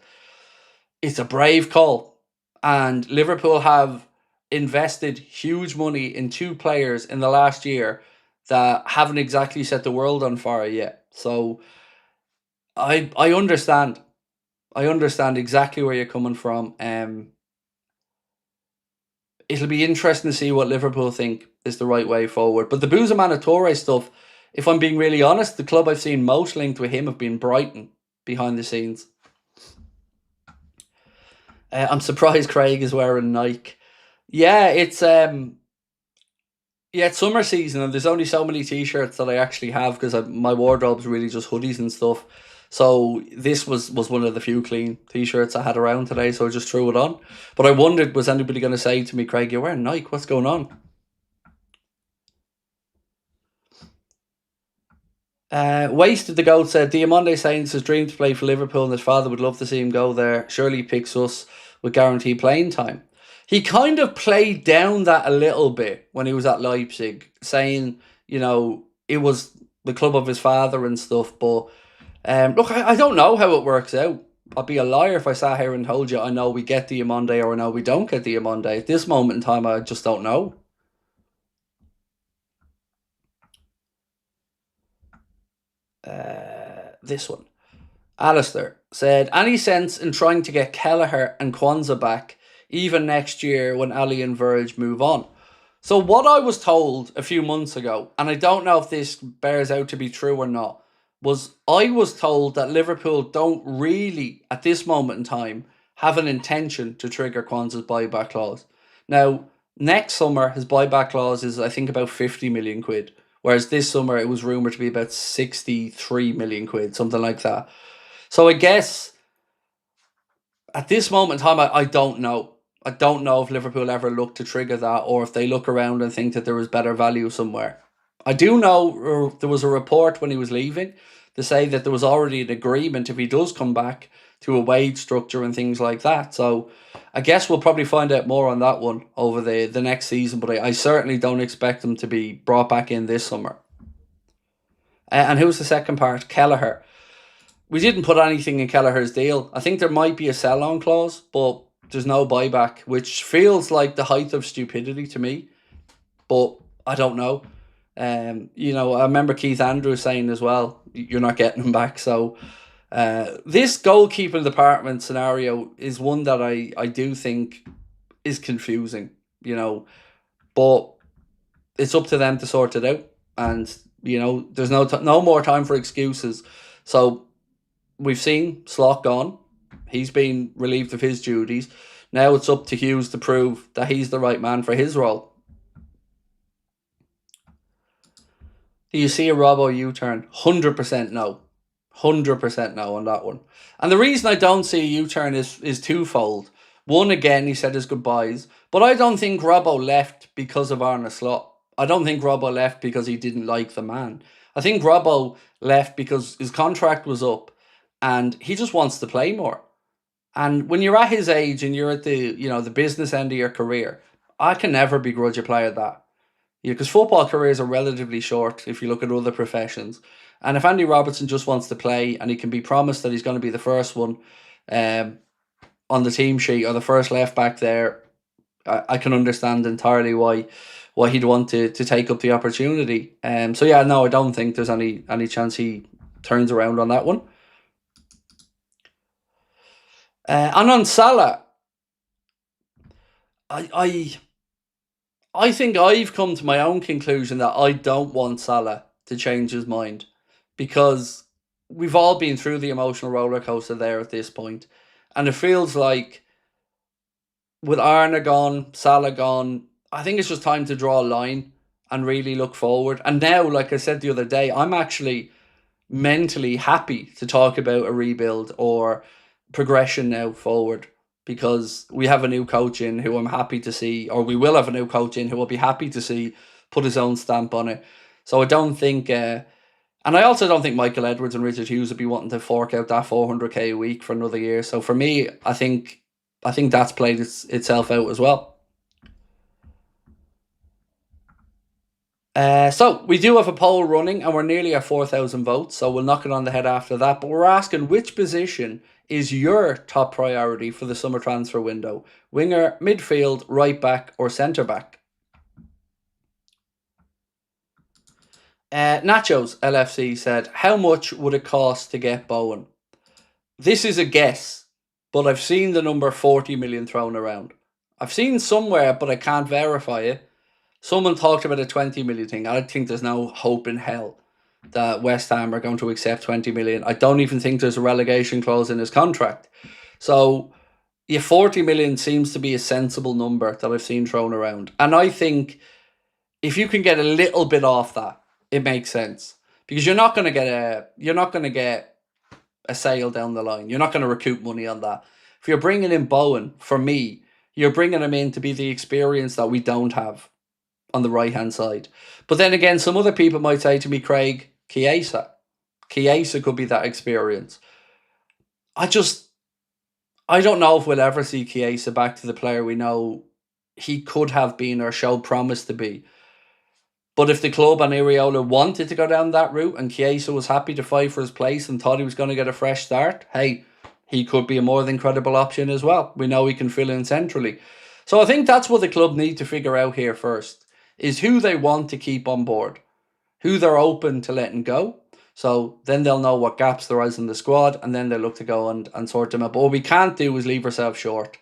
It's a brave call. And Liverpool have invested huge money in two players in the last year that haven't exactly set the world on fire yet. So I understand. I understand exactly where you're coming from. It'll be interesting to see what Liverpool think is the right way forward. But the Bouzamana Touré stuff, if I'm being really honest, the club I've seen most linked with him have been Brighton behind the scenes. I'm surprised Craig is wearing Nike. Yeah, it's summer season and there's only so many t-shirts that I actually have because my wardrobe's really just hoodies and stuff. So this was one of the few clean t-shirts I had around today, so I just threw it on. But I wondered, was anybody going to say to me, Craig, you're wearing Nike, what's going on? Wasted the Goat said, Diamonde saying it's his dream to play for Liverpool and his father would love to see him go there. Surely he picks us with guaranteed playing time. He kind of played down that a little bit when he was at Leipzig, saying, you know, it was the club of his father and stuff. But look, I don't know how it works out. I'd be a liar if I sat here and told you I know we get Diamonde or I know we don't get Diamonde. At this moment in time, I just don't know. This one. Alistair said, any sense in trying to get Kelleher and Kwanzaa back even next year when Ali and Verge move on? So what I was told a few months ago, and I don't know if this bears out to be true or not, was I was told that Liverpool don't really, at this moment in time, have an intention to trigger Kwanzaa's buyback clause. Now, next summer, his buyback clause is, I think, about 50 million quid. Whereas this summer, it was rumoured to be about 63 million quid, something like that. So I guess at this moment in time, I don't know. I don't know if Liverpool ever look to trigger that or if they look around and think that there was better value somewhere. I do know there was a report when he was leaving to say that there was already an agreement if he does come back to a wage structure and things like that. So I guess we'll probably find out more on that one over the next season, but I certainly don't expect him to be brought back in this summer. And who's the second part? Kelleher. We didn't put anything in Kelleher's deal. I think there might be a sell-on clause, but there's no buyback, which feels like the height of stupidity to me. But I don't know. I remember Keith Andrews saying as well, you're not getting him back. So this goalkeeping department scenario is one that I do think is confusing, but it's up to them to sort it out. And, there's no more time for excuses. So we've seen Slot gone. He's been relieved of his duties. Now it's up to Hughes to prove that he's the right man for his role. Do you see a Robbo U-turn? 100% no. 100% no on that one. And the reason I don't see a U-turn is twofold. One, again, he said his goodbyes. But I don't think Robbo left because of Arne Slot. I don't think Robbo left because he didn't like the man. I think Robbo left because his contract was up and he just wants to play more. And when you're at his age and you're at the business end of your career, I can never begrudge a player that. Because football careers are relatively short if you look at other professions. And if Andy Robertson just wants to play and he can be promised that he's going to be the first one on the team sheet or the first left back there, I can understand entirely why he'd want to take up the opportunity. So yeah, no, I don't think there's any chance he turns around on that one. And on Salah, I think I've come to my own conclusion that I don't want Salah to change his mind, because we've all been through the emotional roller coaster there at this point, and it feels like with Arne gone, Salah gone, I think it's just time to draw a line and really look forward. And now, like I said the other day, I'm actually mentally happy to talk about a rebuild or progression now forward, because we have a new coach in who I'm happy to see, or we will have a new coach in who will be happy to see put his own stamp on it. So I don't think, and I also don't think Michael Edwards and Richard Hughes would be wanting to fork out that 400k a week for another year. So for me, I think that's played itself out as well. So we do have a poll running and we're nearly at 4,000 votes, so we'll knock it on the head after that. But we're asking, which position is your top priority for the summer transfer window? Winger, midfield, right back or centre back? Nachos LFC said, how much would it cost to get Bowen? This is a guess, but I've seen the number 40 million thrown around. I've seen somewhere, but I can't verify it. Someone talked about a 20 million thing. I think there's no hope in hell that West Ham are going to accept 20 million. I don't even think there's a relegation clause in his contract. So, yeah, 40 million seems to be a sensible number that I've seen thrown around. And I think if you can get a little bit off that, it makes sense. Because you're not going to get a sale down the line. You're not going to recoup money on that. If you're bringing in Bowen, for me, you're bringing him in to be the experience that we don't have on the right-hand side. But then again, some other people might say to me, Craig, Chiesa. Chiesa could be that experience. I don't know if we'll ever see Chiesa back to the player we know he could have been or showed promise to be. But if the club and IRAOLA wanted to go down that route and Chiesa was happy to fight for his place and thought he was going to get a fresh start, hey, he could be a more than credible option as well. We know he can fill in centrally. So I think that's what the club need to figure out here first, is who they want to keep on board, who they're open to letting go. So then they'll know what gaps there is in the squad, and then they'll look to go and sort them out. But what we can't do is leave ourselves short,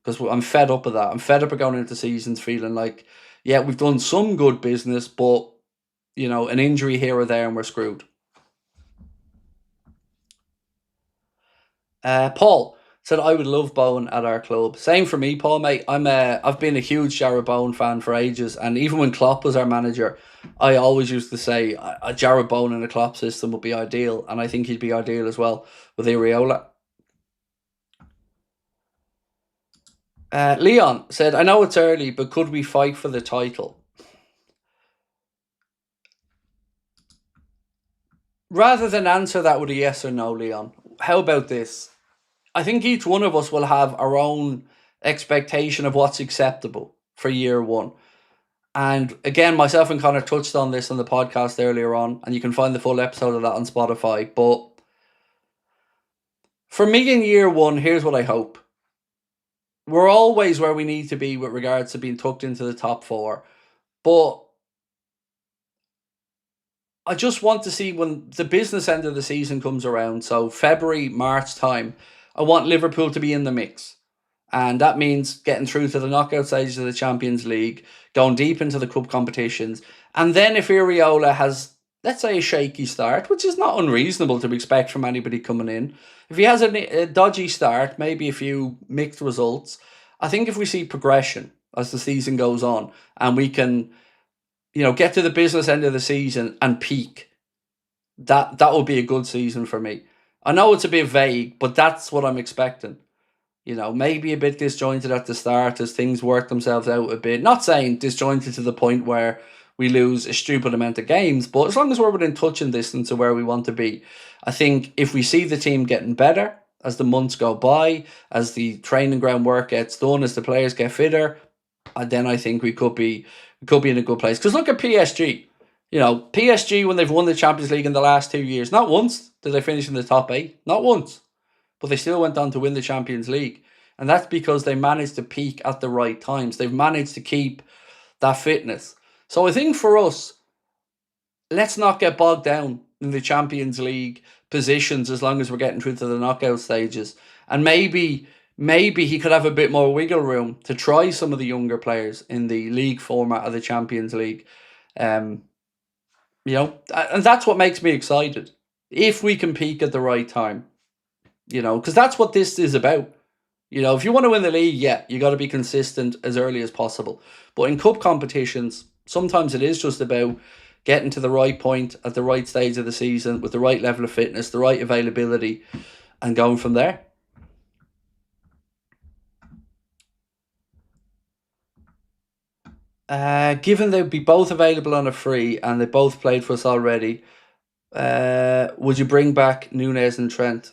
because I'm fed up of that. I'm fed up of going into seasons feeling like, yeah, we've done some good business, but, an injury here or there and we're screwed. Paul said, I would love Bowen at our club. Same for me, Paul, mate. I've been a huge Jarrod Bowen fan for ages, and even when Klopp was our manager, I always used to say a Jarrod Bowen in a Klopp system would be ideal, and I think he'd be ideal as well with IRAOLA. Leon said, I know it's early, but could we fight for the title? Rather than answer that with a yes or no, Leon, how about this? I think each one of us will have our own expectation of what's acceptable for year one. And again, myself and Connor touched on this on the podcast earlier on, and you can find the full episode of that on Spotify. But For me in year one, here's what I hope. We're always where we need to be with regards to being tucked into the top four. But I just want to see when the business end of the season comes around, so February, March time, I want Liverpool to be in the mix. And that means getting through to the knockout stages of the Champions League, going deep into the cup competitions. And then if IRAOLA has, let's say, a shaky start, which is not unreasonable to expect from anybody coming in, if he has a dodgy start, maybe a few mixed results, I think if we see progression as the season goes on and we can, get to the business end of the season and peak, that will be a good season for me. I know it's a bit vague, but that's what I'm expecting. Maybe a bit disjointed at the start as things work themselves out a bit. Not saying disjointed to the point where we lose a stupid amount of games, but as long as we're within touching distance of where we want to be, I think if we see the team getting better as the months go by, as the training ground work gets done, as the players get fitter, then I think we could be in a good place. Because look at PSG. PSG, when they've won the Champions League in the last 2 years, not once did they finish in the top 8. Not once. But they still went on to win the Champions League. And that's because they managed to peak at the right times. They've managed to keep that fitness. So I think for us, let's not get bogged down in the Champions League positions as long as we're getting through to the knockout stages. And maybe he could have a bit more wiggle room to try some of the younger players in the league format of the Champions League. And that's what makes me excited. If we can peak at the right time. Because that's what this is about. If you want to win the league, you got to be consistent as early as possible. But in cup competitions, sometimes it is just about getting to the right point at the right stage of the season with the right level of fitness, the right availability, and going from there. Given they'd be both available on a free and they both played for us already, would you bring back Núñez and Trent?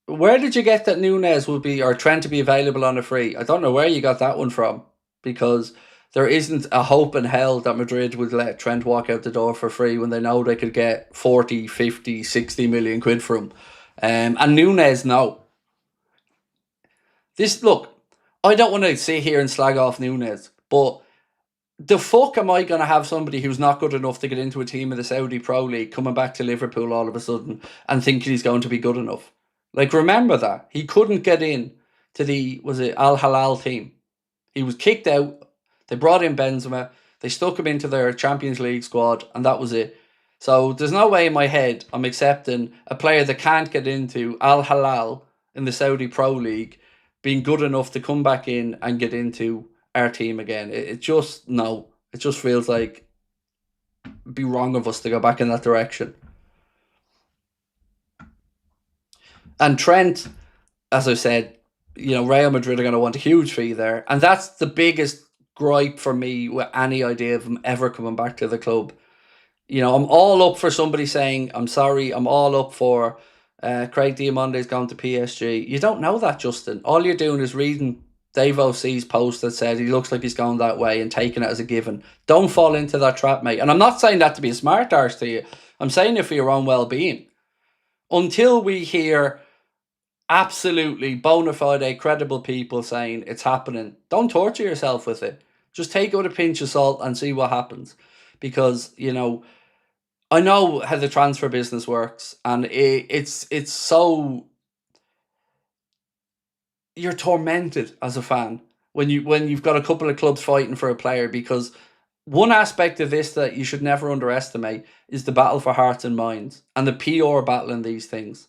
Where did you get that Núñez would be, or Trent to be available on a free? I don't know where you got that one from, because there isn't a hope in hell that Madrid would let Trent walk out the door for free when they know they could get 40, 50, 60 million quid from him. And Núñez, no. Look, I don't want to sit here and slag off Núñez, but the fuck am I going to have somebody who's not good enough to get into a team of the Saudi Pro League coming back to Liverpool all of a sudden and thinking he's going to be good enough? Like, remember that. He couldn't get in to the, was it Al Hilal team? He was kicked out. They brought in Benzema. They stuck him into their Champions League squad, and that was it. So there's no way in my head I'm accepting a player that can't get into Al Hilal in the Saudi Pro League being good enough to come back in and get into our team again. It just feels like it'd be wrong of us to go back in that direction. And Trent, as I said, Real Madrid are going to want a huge fee there. And that's the biggest gripe for me with any idea of him ever coming back to the club. I'm all up for somebody saying, I'm sorry, I'm all up for Craig Diamonde's going to PSG. You don't know that, Justin. All you're doing is reading Dave OC's post that said he looks like he's going that way and taking it as a given. Don't fall into that trap, mate. And I'm not saying that to be a smart arse to you. I'm saying it for your own well-being. Until we hear absolutely bona fide, credible people saying it's happening, don't torture yourself with it. Just take it with a pinch of salt and see what happens. Because, I know how the transfer business works, and it's so, you're tormented as a fan when you've got a couple of clubs fighting for a player, because one aspect of this that you should never underestimate is the battle for hearts and minds and the PR battle in these things.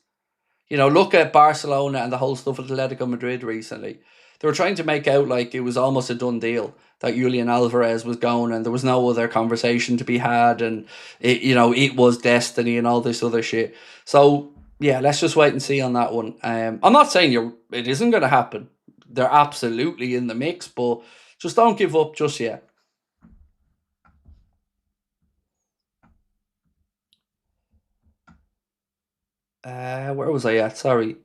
Look at Barcelona and the whole stuff with Atletico Madrid recently. They were trying to make out like it was almost a done deal that Julian Alvarez was going and there was no other conversation to be had, and it was destiny and all this other shit. So yeah, let's just wait and see on that one. I'm not saying it isn't going to happen. They're absolutely in the mix, but just don't give up just yet. Where was I at? Sorry.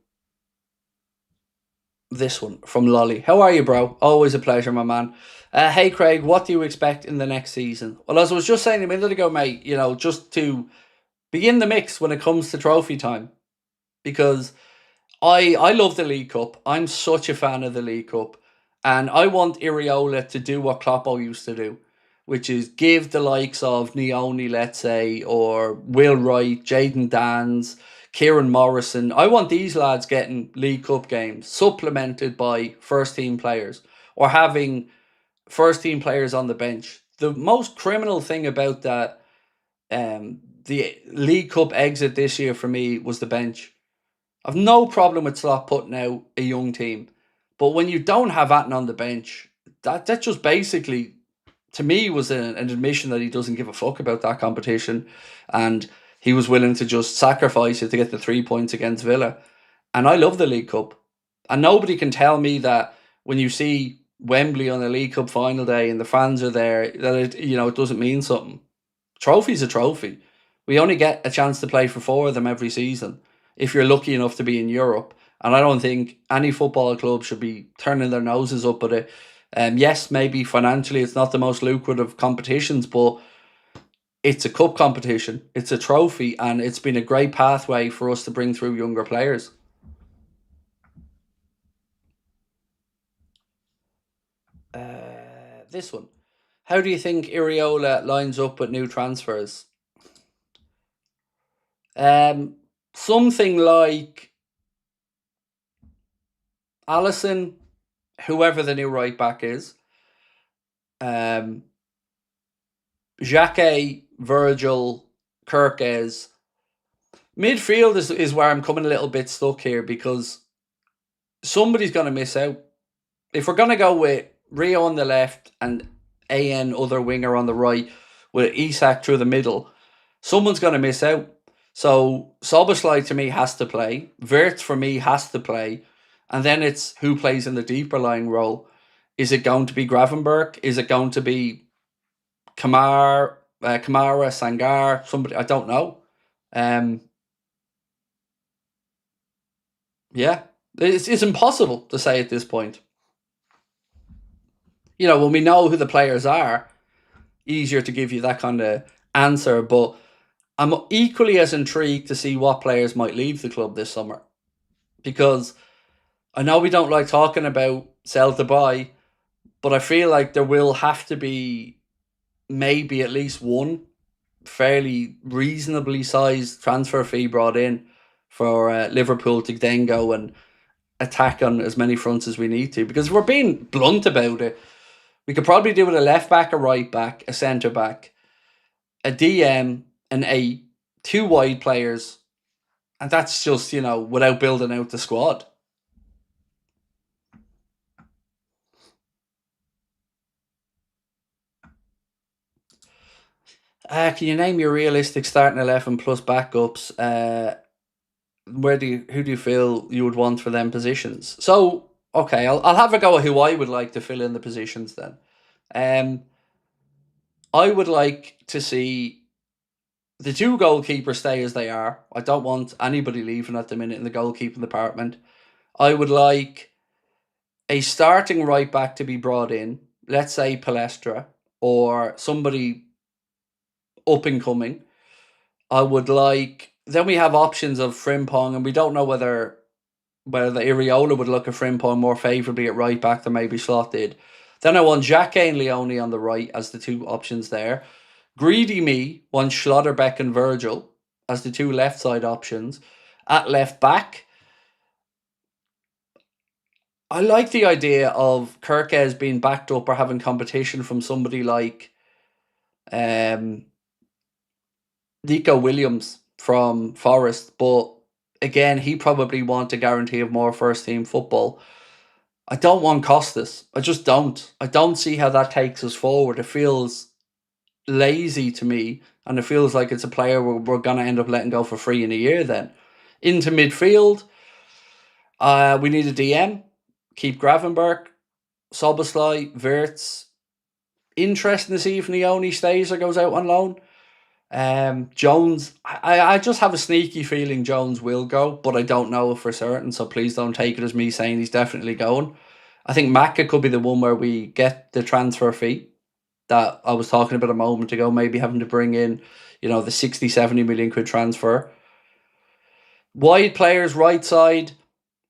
This one from Lolly. How are you, bro? Always a pleasure, my man. Hey, Craig, what do you expect in the next season? Well, as I was just saying a minute ago, mate, just to be in the mix when it comes to trophy time. Because I love the League Cup. I'm such a fan of the League Cup. And I want IRAOLA to do what Kloppo used to do, which is give the likes of Neoni, let's say, or Will Wright, Jaden Dans, Kieran Morrison. I want these lads getting League Cup games supplemented by first team players or having first team players on the bench. The most criminal thing about that, the League Cup exit this year for me was the bench. I've no problem with Slot putting out a young team, but when you don't have Atten on the bench, that just basically, to me, was an admission that he doesn't give a fuck about that competition, and he was willing to just sacrifice it to get the 3 points against Villa. And I love the League Cup, and nobody can tell me that when you see Wembley on a League Cup final day and the fans are there, that it doesn't mean something. Trophy's a trophy. We only get a chance to play for 4 of them every season if you're lucky enough to be in Europe. And I don't think any football club should be turning their noses up at it. Yes, maybe financially it's not the most lucrative competitions, but it's a cup competition. It's a trophy, and it's been a great pathway for us to bring through younger players. This one. How do you think Iriola lines up with new transfers? Something like Allison, whoever the new right back is, Jacquet, Virgil, Kirkes. Midfield is where I'm coming a little bit stuck here because somebody's going to miss out. If we're going to go with Rio on the left and AN other winger on the right with Isak through the middle, someone's going to miss out. So Soboslai to me has to play. Wirtz for me has to play. And then it's who plays in the deeper lying role. Is it going to be Gravenberg? Is it going to be Kamara, Sangar, somebody? I don't know. Yeah, it's impossible to say at this point. When we know who the players are, easier to give you that kind of answer. But I'm equally as intrigued to see what players might leave the club this summer. Because I know we don't like talking about sell to buy, but I feel like there will have to be maybe at least one fairly reasonably sized transfer fee brought in for Liverpool to then go and attack on as many fronts as we need to. Because if we're being blunt about it, we could probably do with a left back, a right back, a centre back, a DM, an 8, 2 wide players, and that's just, without building out the squad. Can you name your realistic starting 11 plus backups? Who do you feel you would want for them positions? So, okay, I'll have a go at who I would like to fill in the positions then. I would like to see the 2 goalkeepers stay as they are. I don't want anybody leaving at the minute in the goalkeeping department. I would like a starting right back to be brought in, let's say Palestra, or somebody up and coming. I would like, then we have options of Frimpong, and we don't know whether the Iriola would look at Frimpong more favourably at right back than maybe Slot did. Then I want Jacquet and Leone on the right as the 2 options there. Greedy me wants Schlotterbeck and Virgil as the 2 left side options. At left back, I like the idea of Kirkes being backed up or having competition from somebody like Nico Williams from Forest, but again, he probably wants a guarantee of more first team football. I don't want Costas. I just don't. I don't see how that takes us forward. It feels lazy to me, and it feels like it's a player we're going to end up letting go for free in a year then. Into midfield, we need a DM. Keep Gravenberg, Soboslai, Wirtz. Interesting to see if Neoni stays or goes out on loan. Jones, I just have a sneaky feeling Jones will go, but I don't know for certain, so please don't take it as me saying he's definitely going. I think Macca could be the one where we get the transfer fee that I was talking about a moment ago, maybe having to bring in, the 60, 70 million quid transfer. Wide players, right side,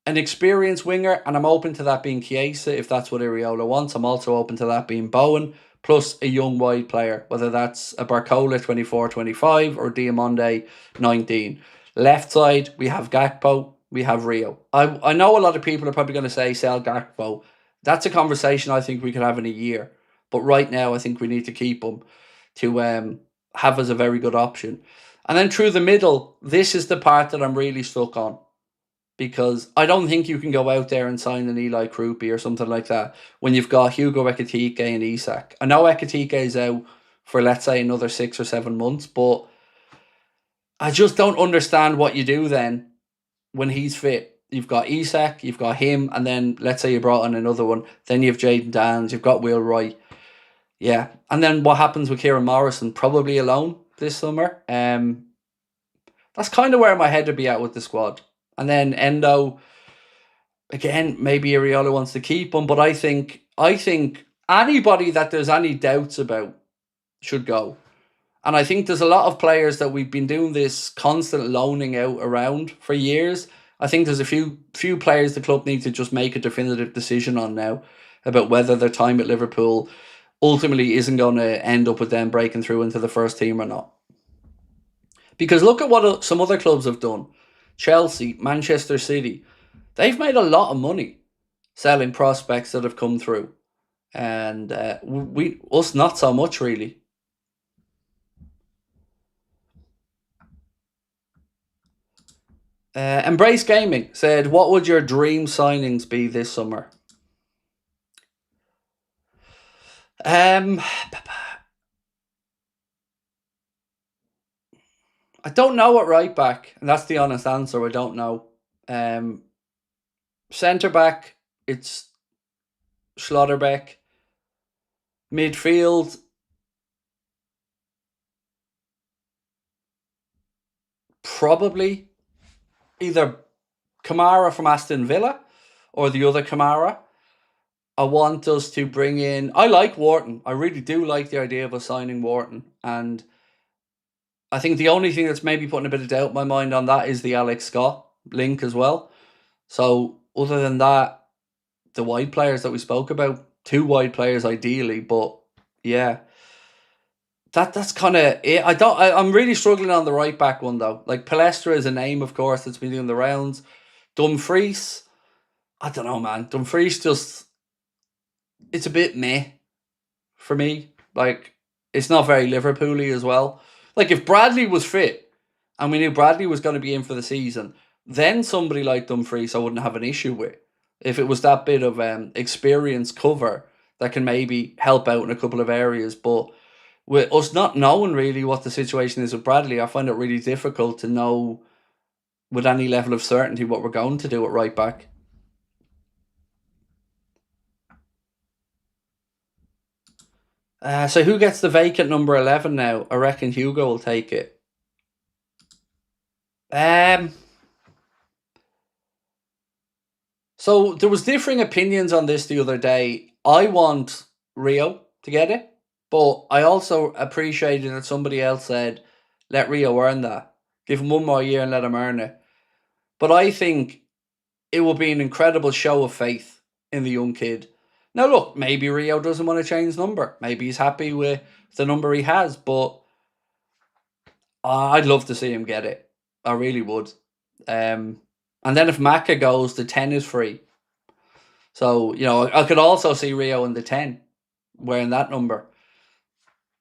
an experienced winger, and I'm open to that being Chiesa if that's what IRAOLA wants. I'm also open to that being Bowen, plus a young wide player, whether that's a Barcola 24, 25 or Diamonde 19. Left side, we have Gakpo, we have Rio. I know a lot of people are probably going to say sell Gakpo. That's a conversation I think we could have in a year. But right now, I think we need to keep him to have as a very good option. And then through the middle, this is the part that I'm really stuck on. Because I don't think you can go out there and sign an Eli KROUPI or something like that when you've got Hugo Ekitike and Isak. I know Ekitike is out for, let's say, another 6 or 7 months, but I just don't understand what you do then when he's fit. You've got Isak, you've got him, and then let's say you brought in another one. Then you have Jayden Daniels, you've got Will Wright. Yeah. And then what happens with Kieran Morrison? Probably alone this summer. That's kind of where my head would be at with the squad. And then Endo, again, maybe IRAOLA wants to keep him, but I think anybody that there's any doubts about should go. And I think there's a lot of players that we've been doing this constant loaning out around for years. I think there's a few players the club need to just make a definitive decision on now about whether their time at Liverpool ultimately isn't going to end up with them breaking through into the first team or not. Because look at what some other clubs have done. Chelsea, Manchester City, they've made a lot of money selling prospects that have come through. And us not so much, really. Embrace Gaming said, what would your dream signings be this summer? I don't know at right back, and that's the honest answer. I don't know. Centre back, it's Schlotterbeck. Midfield, probably either Kamara from Aston Villa or the other Kamara. I want us to bring in... I like Wharton. I really do like the idea of us signing Wharton. And I think the only thing that's maybe putting a bit of doubt in my mind on that is the Alex Scott link as well. So other than that, the wide players that we spoke about, 2 wide players ideally, but yeah. That's kind of it. I'm really struggling on the right back one though. Like Palestra is a name, of course, that's been doing the rounds. Dumfries, I don't know, man. Dumfries just, it's a bit meh for me. Like, it's not very Liverpool-y as well. Like, if Bradley was fit and we knew Bradley was going to be in for the season, then somebody like Dumfries I wouldn't have an issue with. If it was that bit of experience cover that can maybe help out in a couple of areas. But with us not knowing really what the situation is with Bradley, I find it really difficult to know with any level of certainty what we're going to do at right back. So who gets the vacant number 11 now? I reckon Hugo will take it. So there was differing opinions on this the other day. I want Rio to get it, but I also appreciated that somebody else said, let Rio earn that. Give him 1 more year and let him earn it. But I think it will be an incredible show of faith in the young kid. Now, look, maybe Rio doesn't want to change number. Maybe he's happy with the number he has, but I'd love to see him get it. I really would. And then if Maka goes, the 10 is free. So, you know, I could also see Rio in the 10, wearing that number.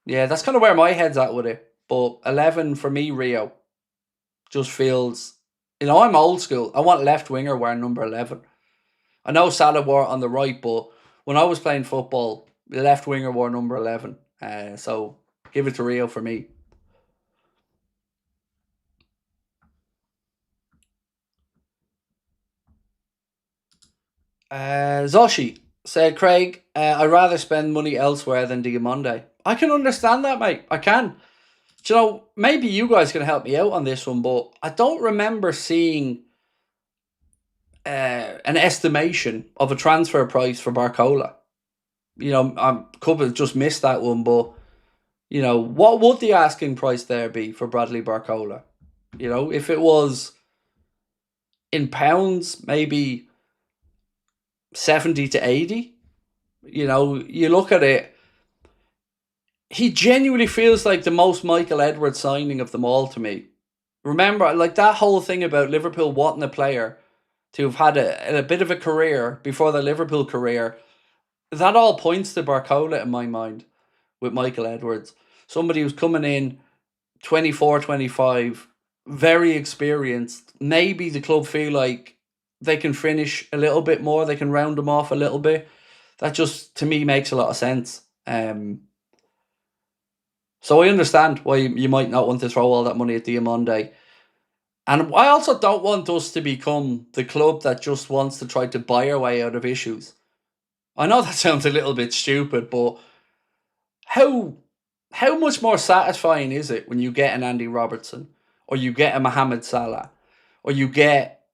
Yeah, that's kind of where my head's at with it. But 11 for me, Rio, just feels... You know, I'm old school. I want left winger wearing number 11. I know Salah wore it on the right, but when I was playing football, the left winger wore number 11. So give it to Rio for me. Zoshi said, Craig, I'd rather spend money elsewhere than Diamonde. I can understand that, mate. I can. Do you know, maybe you guys can help me out on this one, but I don't remember seeing an estimation of a transfer price for Barcola. You know, I could have just missed that one, but, you know, what would the asking price there be for Bradley Barcola? You know, if it was in pounds, maybe 70 to 80. You know, you look at it, he genuinely feels like the most Michael Edwards signing of them all to me. Remember, like that whole thing about Liverpool wanting a player to have had a bit of a career before the Liverpool career, that all points to Barcola in my mind with Michael Edwards. Somebody who's coming in 24, 25, very experienced. Maybe the club feel like they can finish a little bit more, they can round them off a little bit. That just, to me, makes a lot of sense. So I understand why you might not want to throw all that money at Diamonde. And I also don't want us to become the club that just wants to try to buy our way out of issues. I know that sounds a little bit stupid, but how much more satisfying is it when you get an Andy Robertson, or you get a Mohamed Salah, or you get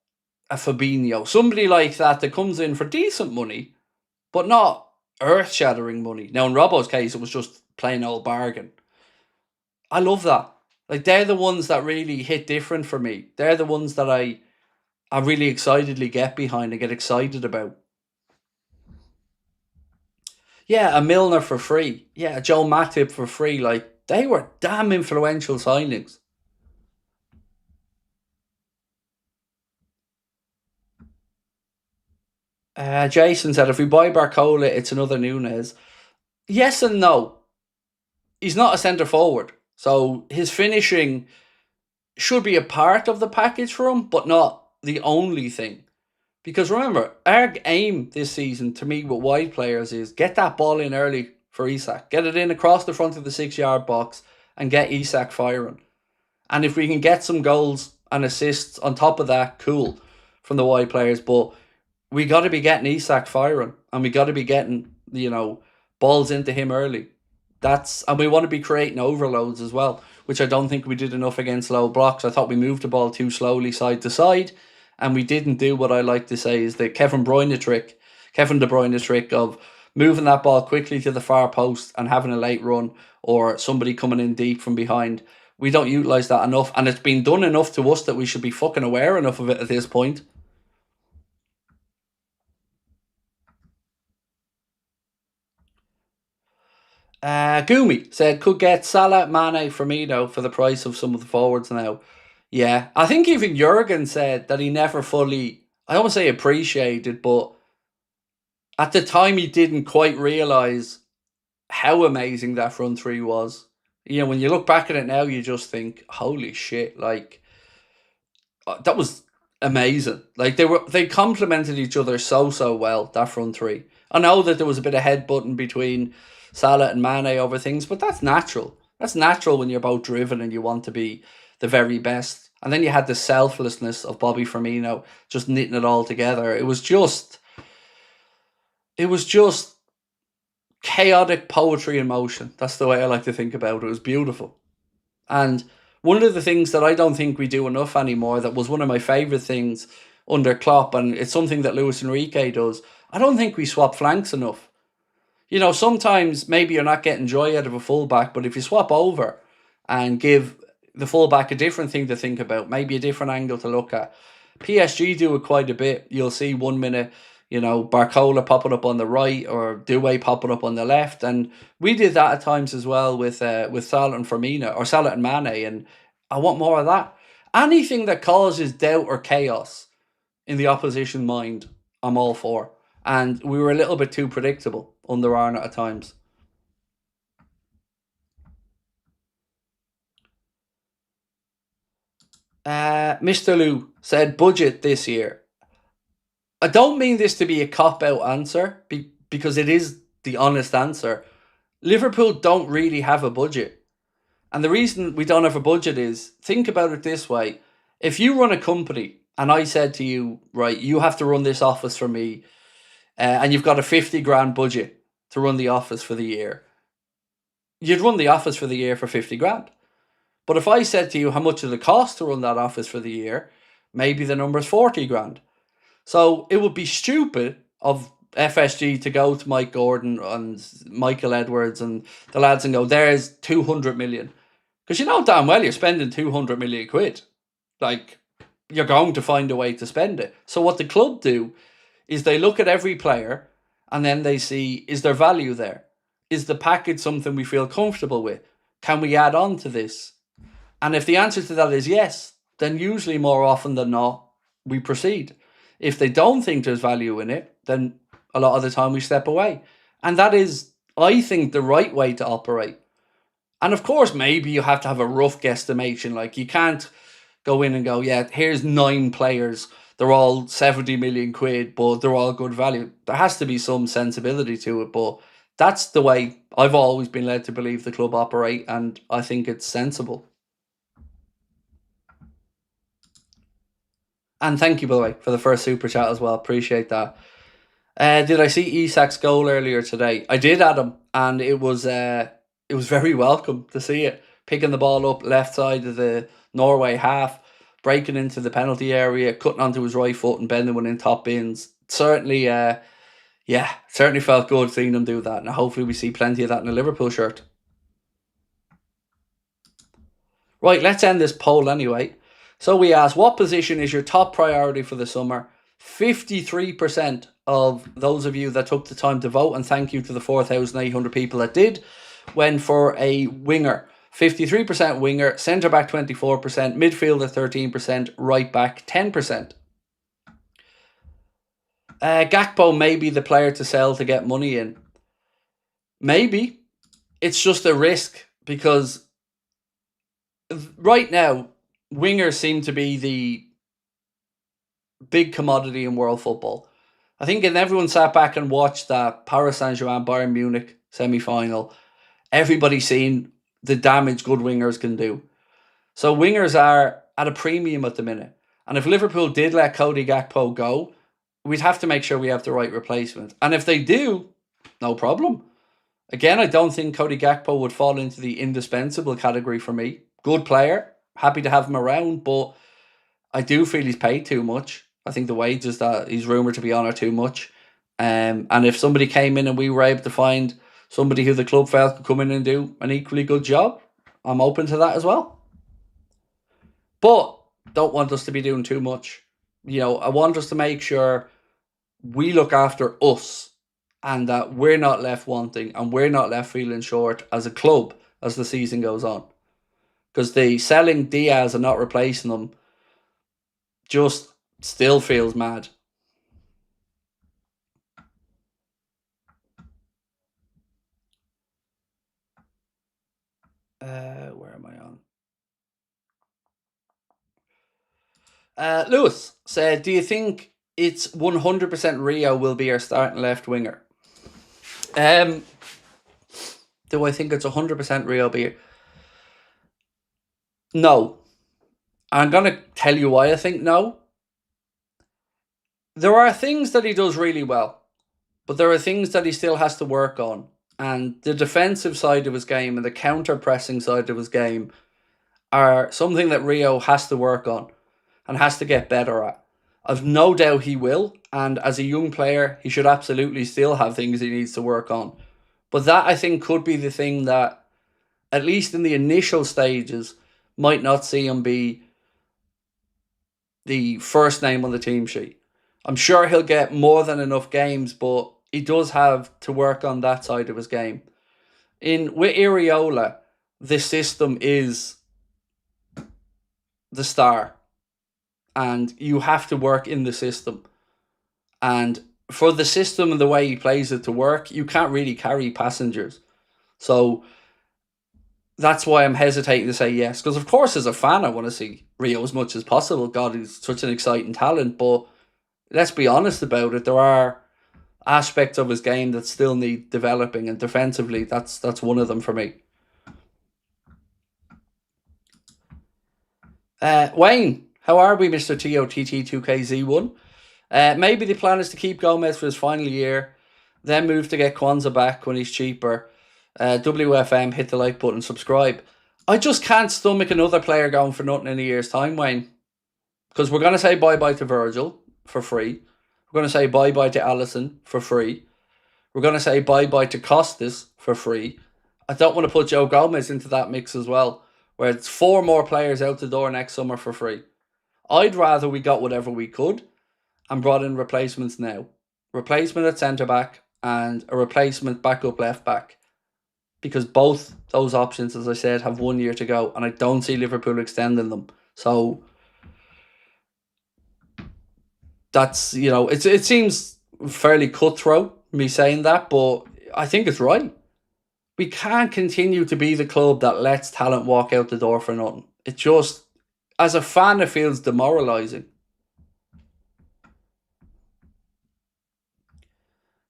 a Fabinho, somebody like that comes in for decent money, but not earth-shattering money. Now, in Robbo's case, it was just plain old bargain. I love that. Like, they're the ones that really hit different for me. They're the ones that I really excitedly get behind and get excited about. Yeah, a Milner for free. Yeah, a Joe Matip for free. Like, they were damn influential signings. Jason said, if we buy Barcola, it's another Nunes. Yes and no. He's not a centre forward. So his finishing should be a part of the package for him, but not the only thing. Because remember, our aim this season, to me, with wide players is get that ball in early for Isak. Get it in across the front of the 6-yard box and get Isak firing. And if we can get some goals and assists on top of that, cool, from the wide players. But we got to be getting Isak firing, and we got to be getting, balls into him early. And we want to be creating overloads as well, which I don't think we did enough against low blocks. I thought we moved the ball too slowly side to side, and we didn't do what I like to say is the Kevin De Bruyne trick of moving that ball quickly to the far post and having a late run, or somebody coming in deep from behind. We don't utilise that enough, and it's been done enough to us that we should be fucking aware enough of it at this point. Gumi said, could get Salah, Mane, Firmino for the price of some of the forwards now. Yeah, I think even Jurgen said that he never fully, I don't want to say appreciated, but at the time he didn't quite realise how amazing that front three was. When you look back at it now, you just think, holy shit, like, that was amazing. Like, they complemented each other so well, that front three. I know that there was a bit of headbutting between Salah and Mane over things, but that's natural. That's natural when you're both driven and you want to be the very best. And then you had the selflessness of Bobby Firmino just knitting it all together. It was just chaotic poetry in motion. That's the way I like to think about it. It was beautiful. And one of the things that I don't think we do enough anymore, that was one of my favourite things under Klopp, and it's something that Luis Enrique does, I don't think we swap flanks enough. Sometimes maybe you're not getting joy out of a fullback, but if you swap over and give the fullback a different thing to think about, maybe a different angle to look at. PSG do it quite a bit. You'll see 1 minute, Barcola popping up on the right, or Doué popping up on the left, and we did that at times as well with Salah and Firmino, or Salah and Mane, and I want more of that. Anything that causes doubt or chaos in the opposition mind, I'm all for. And we were a little bit too predictable under Arnott at times. Mr. Lou said budget this year. I don't mean this to be a cop-out answer, because it is the honest answer. Liverpool don't really have a budget. And the reason we don't have a budget is, think about it this way. If you run a company and I said to you, right, you have to run this office for me, and you've got a 50 grand budget to run the office for the year, you'd run the office for the year for 50 grand. But if I said to you how much does it cost to run that office for the year, maybe the number's 40 grand. So it would be stupid of FSG to go to Mike Gordon and Michael Edwards and the lads and go, there's 200 million. Because you know damn well you're spending 200 million quid. Like, you're going to find a way to spend it. So what the club do is they look at every player and then they see, is there value there? Is the package something we feel comfortable with? Can we add on to this? And if the answer to that is yes, then usually more often than not, we proceed. If they don't think there's value in it, then a lot of the time we step away. And that is, I think, the right way to operate. And of course, maybe you have to have a rough guesstimation. Like, you can't go in and go, yeah, here's 9 players. They're all 70 million quid, but they're all good value. There has to be some sensibility to it. But that's the way I've always been led to believe the club operate. And I think it's sensible. And thank you, by the way, for the first super chat as well. Appreciate that. Did I see Isak's goal earlier today? I did, Adam, and it was very welcome to see it. Picking the ball up left side of the Norway half, breaking into the penalty area, cutting onto his right foot and bending one in top bins. Certainly, certainly felt good seeing him do that, and hopefully we see plenty of that in a Liverpool shirt. Right, let's end this poll anyway. So we asked, what position is your top priority for the summer? 53% of those of you that took the time to vote, and thank you to the 4,800 people that did, went for a winger. 53% winger, centre back 24%, midfielder 13%, right back 10%. Gakpo may be the player to sell to get money in. Maybe. It's just a risk because right now, wingers seem to be the big commodity in world football. I think if everyone sat back and watched that Paris Saint-Germain Bayern Munich semi-final, everybody's seen the damage good wingers can do. So wingers are at a premium at the minute. And if Liverpool did let Cody Gakpo go, we'd have to make sure we have the right replacement. And if they do, no problem. Again, I don't think Cody Gakpo would fall into the indispensable category for me. Good player, happy to have him around, but I do feel he's paid too much. I think the wages that he's rumoured to be on are too much. And if somebody came in and we were able to find somebody who the club felt could come in and do an equally good job, I'm open to that as well. But don't want us to be doing too much. I want us to make sure we look after us and that we're not left wanting and we're not left feeling short as a club as the season goes on. Because the selling Diaz and not replacing them just still feels mad. Where am I on? Lewis said, do you think it's 100% Rio will be our starting left winger? Do I think it's 100% Rio be? No. I'm going to tell you why I think no. There are things that he does really well, but there are things that he still has to work on. And the defensive side of his game and the counter-pressing side of his game are something that Rio has to work on and has to get better at. I've no doubt he will, and as a young player, he should absolutely still have things he needs to work on. But that, I think, could be the thing that, at least in the initial stages, might not see him be the first name on the team sheet. I'm sure he'll get more than enough games, but he does have to work on that side of his game. With IRAOLA, the system is the star. And you have to work in the system. And for the system and the way he plays it to work, you can't really carry passengers. So that's why I'm hesitating to say yes. Because of course, as a fan, I want to see Rio as much as possible. God, he's such an exciting talent. But let's be honest about it. There are aspects of his game that still need developing. And defensively, that's one of them for me. Wayne, how are we, Mr. TOTT2KZ1? Maybe the plan is to keep Gomez for his final year, then move to get Kwanzaa back when he's cheaper. WFM, hit the like button, subscribe. I just can't stomach another player going for nothing in a year's time, Wayne. Because we're going to say bye-bye to Virgil for free. We're going to say bye-bye to Allison for free. We're going to say bye-bye to Costas for free. I don't want to put Joe Gomez into that mix as well, where it's 4 more players out the door next summer for free. I'd rather we got whatever we could and brought in replacements now. Replacement at centre-back and a replacement backup left-back. Because both those options, as I said, have 1 year to go, and I don't see Liverpool extending them. So that's, it seems fairly cutthroat, me saying that, but I think it's right. We can't continue to be the club that lets talent walk out the door for nothing. It just, as a fan, it feels demoralising.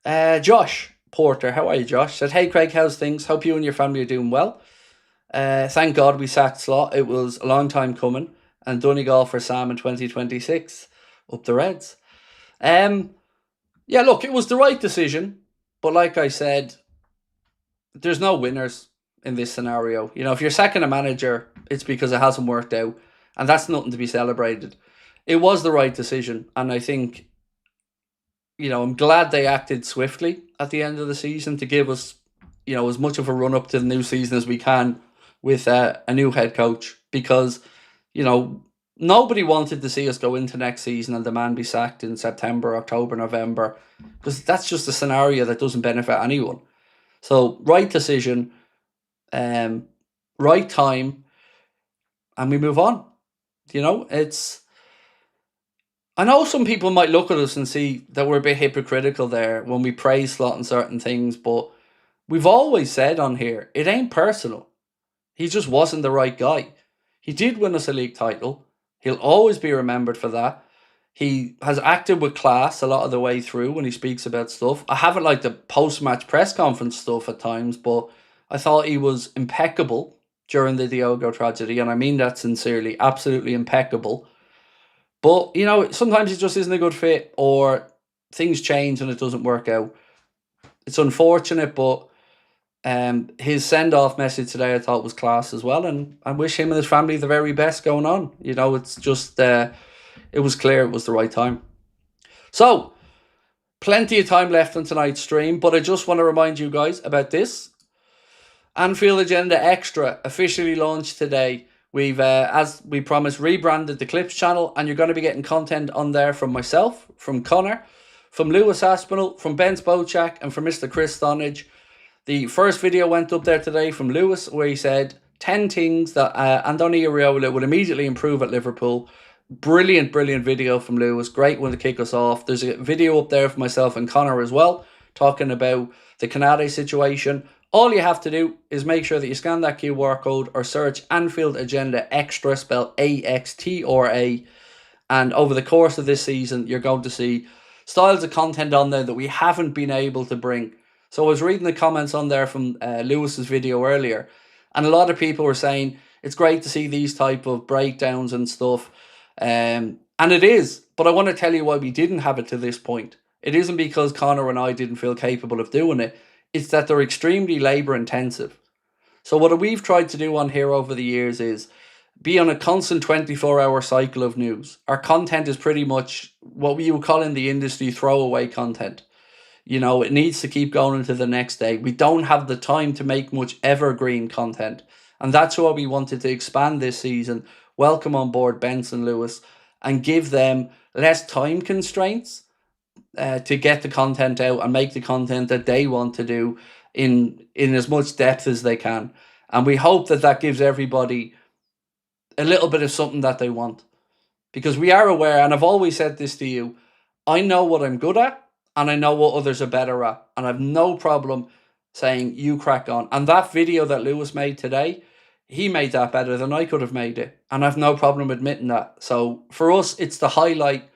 Josh Porter, how are you, Josh? Said, hey Craig, how's things? Hope you and your family are doing well. Thank God we sacked Slot. It was a long time coming. And Donegal for Sam in 2026. Up the Reds. Yeah, look, it was the right decision. But like I said, there's no winners in this scenario. If you're sacking a manager, it's because it hasn't worked out. And that's nothing to be celebrated. It was the right decision. And I think, I'm glad they acted swiftly at the end of the season to give us, as much of a run up to the new season as we can with a new head coach. Because, nobody wanted to see us go into next season and the man be sacked in September, October, November. Because that's just a scenario that doesn't benefit anyone. So, right decision, right time, and we move on. I know some people might look at us and see that we're a bit hypocritical there when we praise Slot and certain things, but we've always said on here, it ain't personal. He just wasn't the right guy. He did win us a league title. He'll always be remembered for that. He has acted with class a lot of the way through when he speaks about stuff. I haven't liked the post-match press conference stuff at times, but I thought he was impeccable during the Diogo tragedy, and I mean that sincerely, absolutely impeccable. But, sometimes it just isn't a good fit or things change and it doesn't work out. It's unfortunate, but his send-off message today I thought was class as well, and I wish him and his family the very best going on. It's just, it was clear it was the right time. So, plenty of time left on tonight's stream, but I just want to remind you guys about this. Anfield Agenda Extra officially launched today. We've, as we promised, rebranded the Clips channel, and you're going to be getting content on there from myself, from Connor, from Lewis Aspinall, from Ben Spochak, and from Mr. Chris Stonage. The first video went up there today from Lewis, where he said 10 things that Andoni Iraola would immediately improve at Liverpool. Brilliant video from Lewis. Great one to kick us off. There's a video up there for myself and Connor as well, talking about the Canade situation. All you have to do is make sure that you scan that QR code or search Anfield Agenda Extra, spelled AXTRA. And over the course of this season, you're going to see styles of content on there that we haven't been able to bring. So I was reading the comments on there from Lewis's video earlier, and a lot of people were saying it's great to see these type of breakdowns and stuff. And it is, but I want to tell you why we didn't have it to this point. It isn't because Connor and I didn't feel capable of doing it. It's that they're extremely labour intensive. So what we've tried to do on here over the years is be on a constant 24-hour cycle of news. Our content is pretty much what we would call in the industry throwaway content. It needs to keep going into the next day. We don't have the time to make much evergreen content. And that's why we wanted to expand this season, welcome on board Benson Lewis, and give them less time constraints to get the content out and make the content that they want to do in as much depth as they can. And we hope that gives everybody a little bit of something that they want. Because we are aware, and I've always said this to you, I know what I'm good at, and I know what others are better at. And I've no problem saying, you crack on. And that video that Lewis made today, he made that better than I could have made it. And I've no problem admitting that. So for us, it's to highlight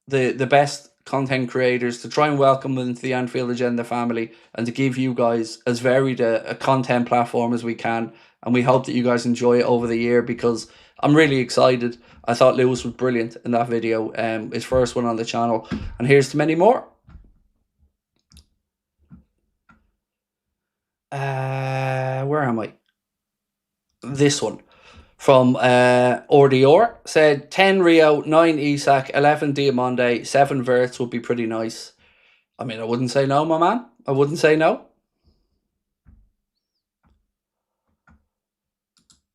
the best content creators, to try and welcome them into the Anfield Agenda family, and to give you guys as varied a content platform as we can. And we hope that you guys enjoy it over the year, because I'm really excited. I thought Lewis was brilliant in that video, his first one on the channel. And here's to many more. Where am I? This one. From Ordior said 10 Rio, 9 Isak, 11 Diamonde, 7 Verts would be pretty nice. I mean, I wouldn't say no, my man. I wouldn't say no.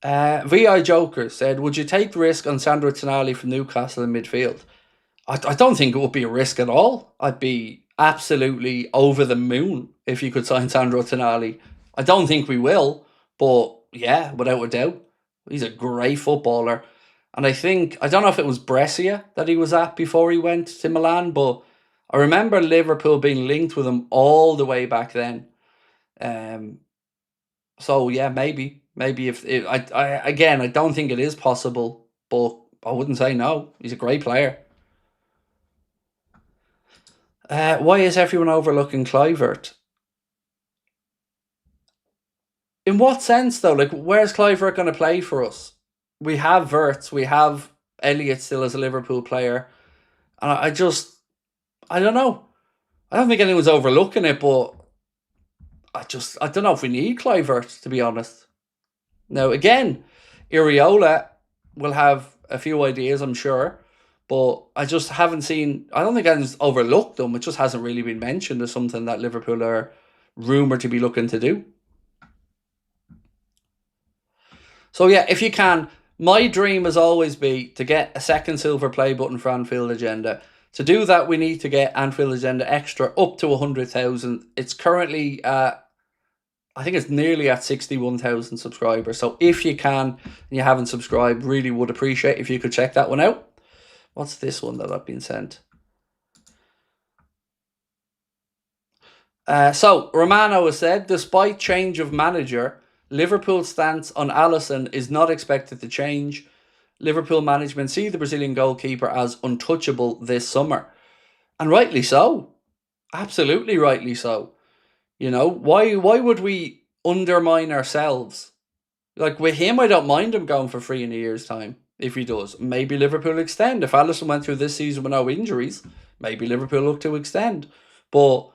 VI Joker said, would you take the risk on Sandro Tonali from Newcastle in midfield? I don't think it would be a risk at all. I'd be absolutely over the moon if you could sign Sandro Tonali. I don't think we will, but yeah, without a doubt. He's a great footballer. And I don't know if it was Brescia that he was at before he went to Milan, but I remember Liverpool being linked with him all the way back then. So yeah, maybe if I don't think it is possible, but I wouldn't say no. He's a great player. Why is everyone overlooking Kluivert? In what sense though? Like, where's Kluivert going to play for us? We have Wirtz, we have Elliott still as a Liverpool player, and I don't know. I don't think anyone's overlooking it, but I don't know if we need Kluivert, to be honest. Now again, IRAOLA will have a few ideas, I'm sure, but I just haven't seen. I don't think anyone's overlooked them. It just hasn't really been mentioned as something that Liverpool are rumoured to be looking to do. So yeah, if you can, my dream has always been to get a second silver play button for Anfield Agenda. To do that, we need to get Anfield Agenda Extra up to 100,000. It's currently I think it's nearly at 61,000 subscribers. So if you can and you haven't subscribed, really would appreciate if you could check that one out. What's this one that I've been sent? So Romano has said, despite change of manager, Liverpool's stance on Alisson is not expected to change. Liverpool management see the Brazilian goalkeeper as untouchable this summer. And rightly so. Absolutely rightly so. You know, why would we undermine ourselves? Like, with him, I don't mind him going for free in a year's time, if he does. Maybe Liverpool extend. If Alisson went through this season with no injuries, maybe Liverpool look to extend. But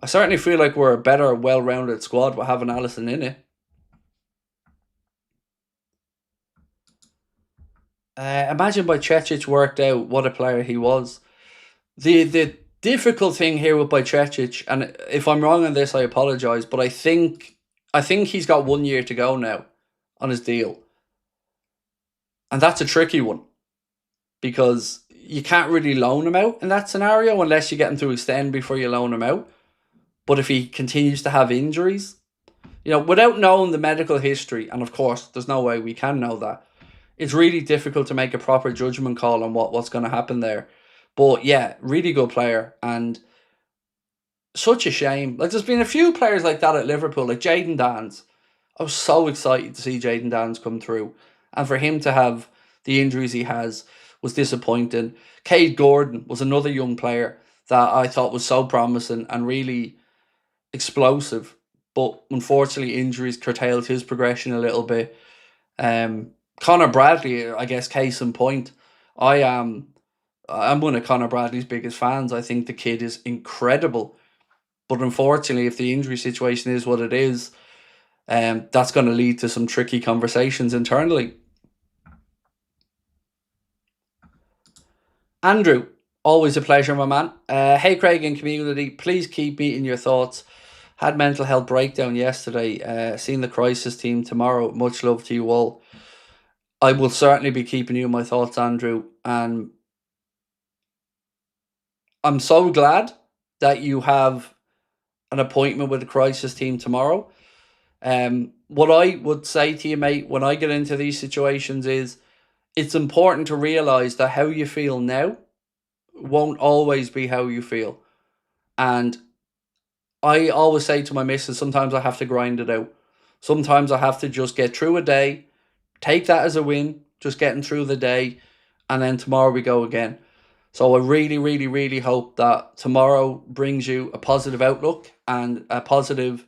I certainly feel like we're a better, well-rounded squad with having Alisson in it. Imagine Bajcetic worked out what a player he was. The difficult thing here with Bajcetic, and if I'm wrong on this, I apologise, but I think he's got 1 year to go now on his deal. And that's a tricky one, because you can't really loan him out in that scenario unless you get him to extend before you loan him out. But if he continues to have injuries, you know, without knowing the medical history, and of course, there's no way we can know that, it's really difficult to make a proper judgment call on what's going to happen there. But yeah, really good player, and such a shame. Like, there's been a few players like that at Liverpool, like Jayden Danns. I was so excited to see Jayden Danns come through, and for him to have the injuries he has was disappointing. Cade Gordon was another young player that I thought was so promising and really explosive, but unfortunately injuries curtailed his progression a little bit. Connor Bradley, I guess, case in point. I'm one of Connor Bradley's biggest fans. I think the kid is incredible, but unfortunately, if the injury situation is what it is, that's going to lead to some tricky conversations internally. Andrew, always a pleasure, my man. Hey, Craig and community, please keep me in your thoughts. Had mental health breakdown yesterday. Seeing the crisis team tomorrow. Much love to you all. I will certainly be keeping you in my thoughts, Andrew. And I'm so glad that you have an appointment with the crisis team tomorrow. What I would say to you, mate, when I get into these situations is it's important to realise that how you feel now won't always be how you feel. And I always say to my missus, sometimes I have to grind it out. Sometimes I have to just get through a day, take that as a win, just getting through the day, and then tomorrow we go again. So I really, really, really hope that tomorrow brings you a positive outlook and a positive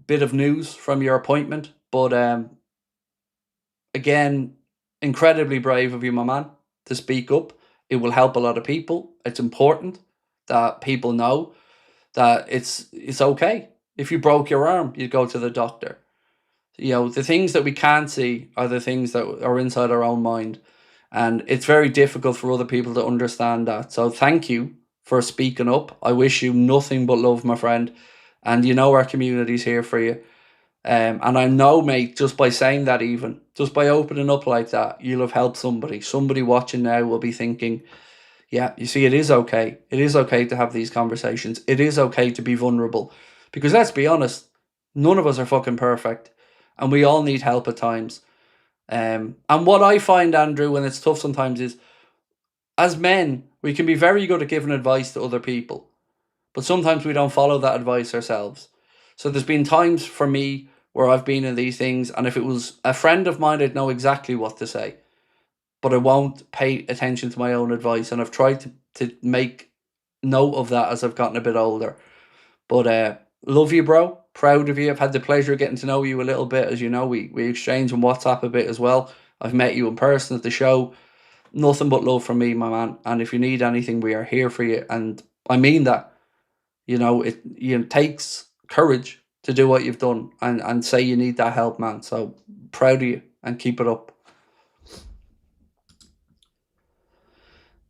bit of news from your appointment. But again, incredibly brave of you, my man, to speak up. It will help a lot of people. It's important that people know that it's okay. If you broke your arm, you go to the doctor. You know, the things that we can't see are the things that are inside our own mind. And it's very difficult for other people to understand that. So thank you for speaking up. I wish you nothing but love, my friend. And you know our community's here for you. And I know, mate, just by saying that, even just by opening up like that, you'll have helped somebody. Somebody watching now will be thinking, yeah, you see, it is okay. It is okay to have these conversations. It is okay to be vulnerable. Because let's be honest, none of us are fucking perfect. And we all need help at times. And what I find, Andrew, when it's tough sometimes is, as men, we can be very good at giving advice to other people. But sometimes we don't follow that advice ourselves. So there's been times for me where I've been in these things, and if it was a friend of mine, I'd know exactly what to say. But I won't pay attention to my own advice, and I've tried to make note of that as I've gotten a bit older. But love you, bro. Proud of you. I've had the pleasure of getting to know you a little bit. As you know, we exchange on WhatsApp a bit as well. I've met you in person at the show. Nothing but love from me, my man. And if you need anything, we are here for you. And I mean that. It takes courage to do what you've done and say you need that help, man. So proud of you and keep it up.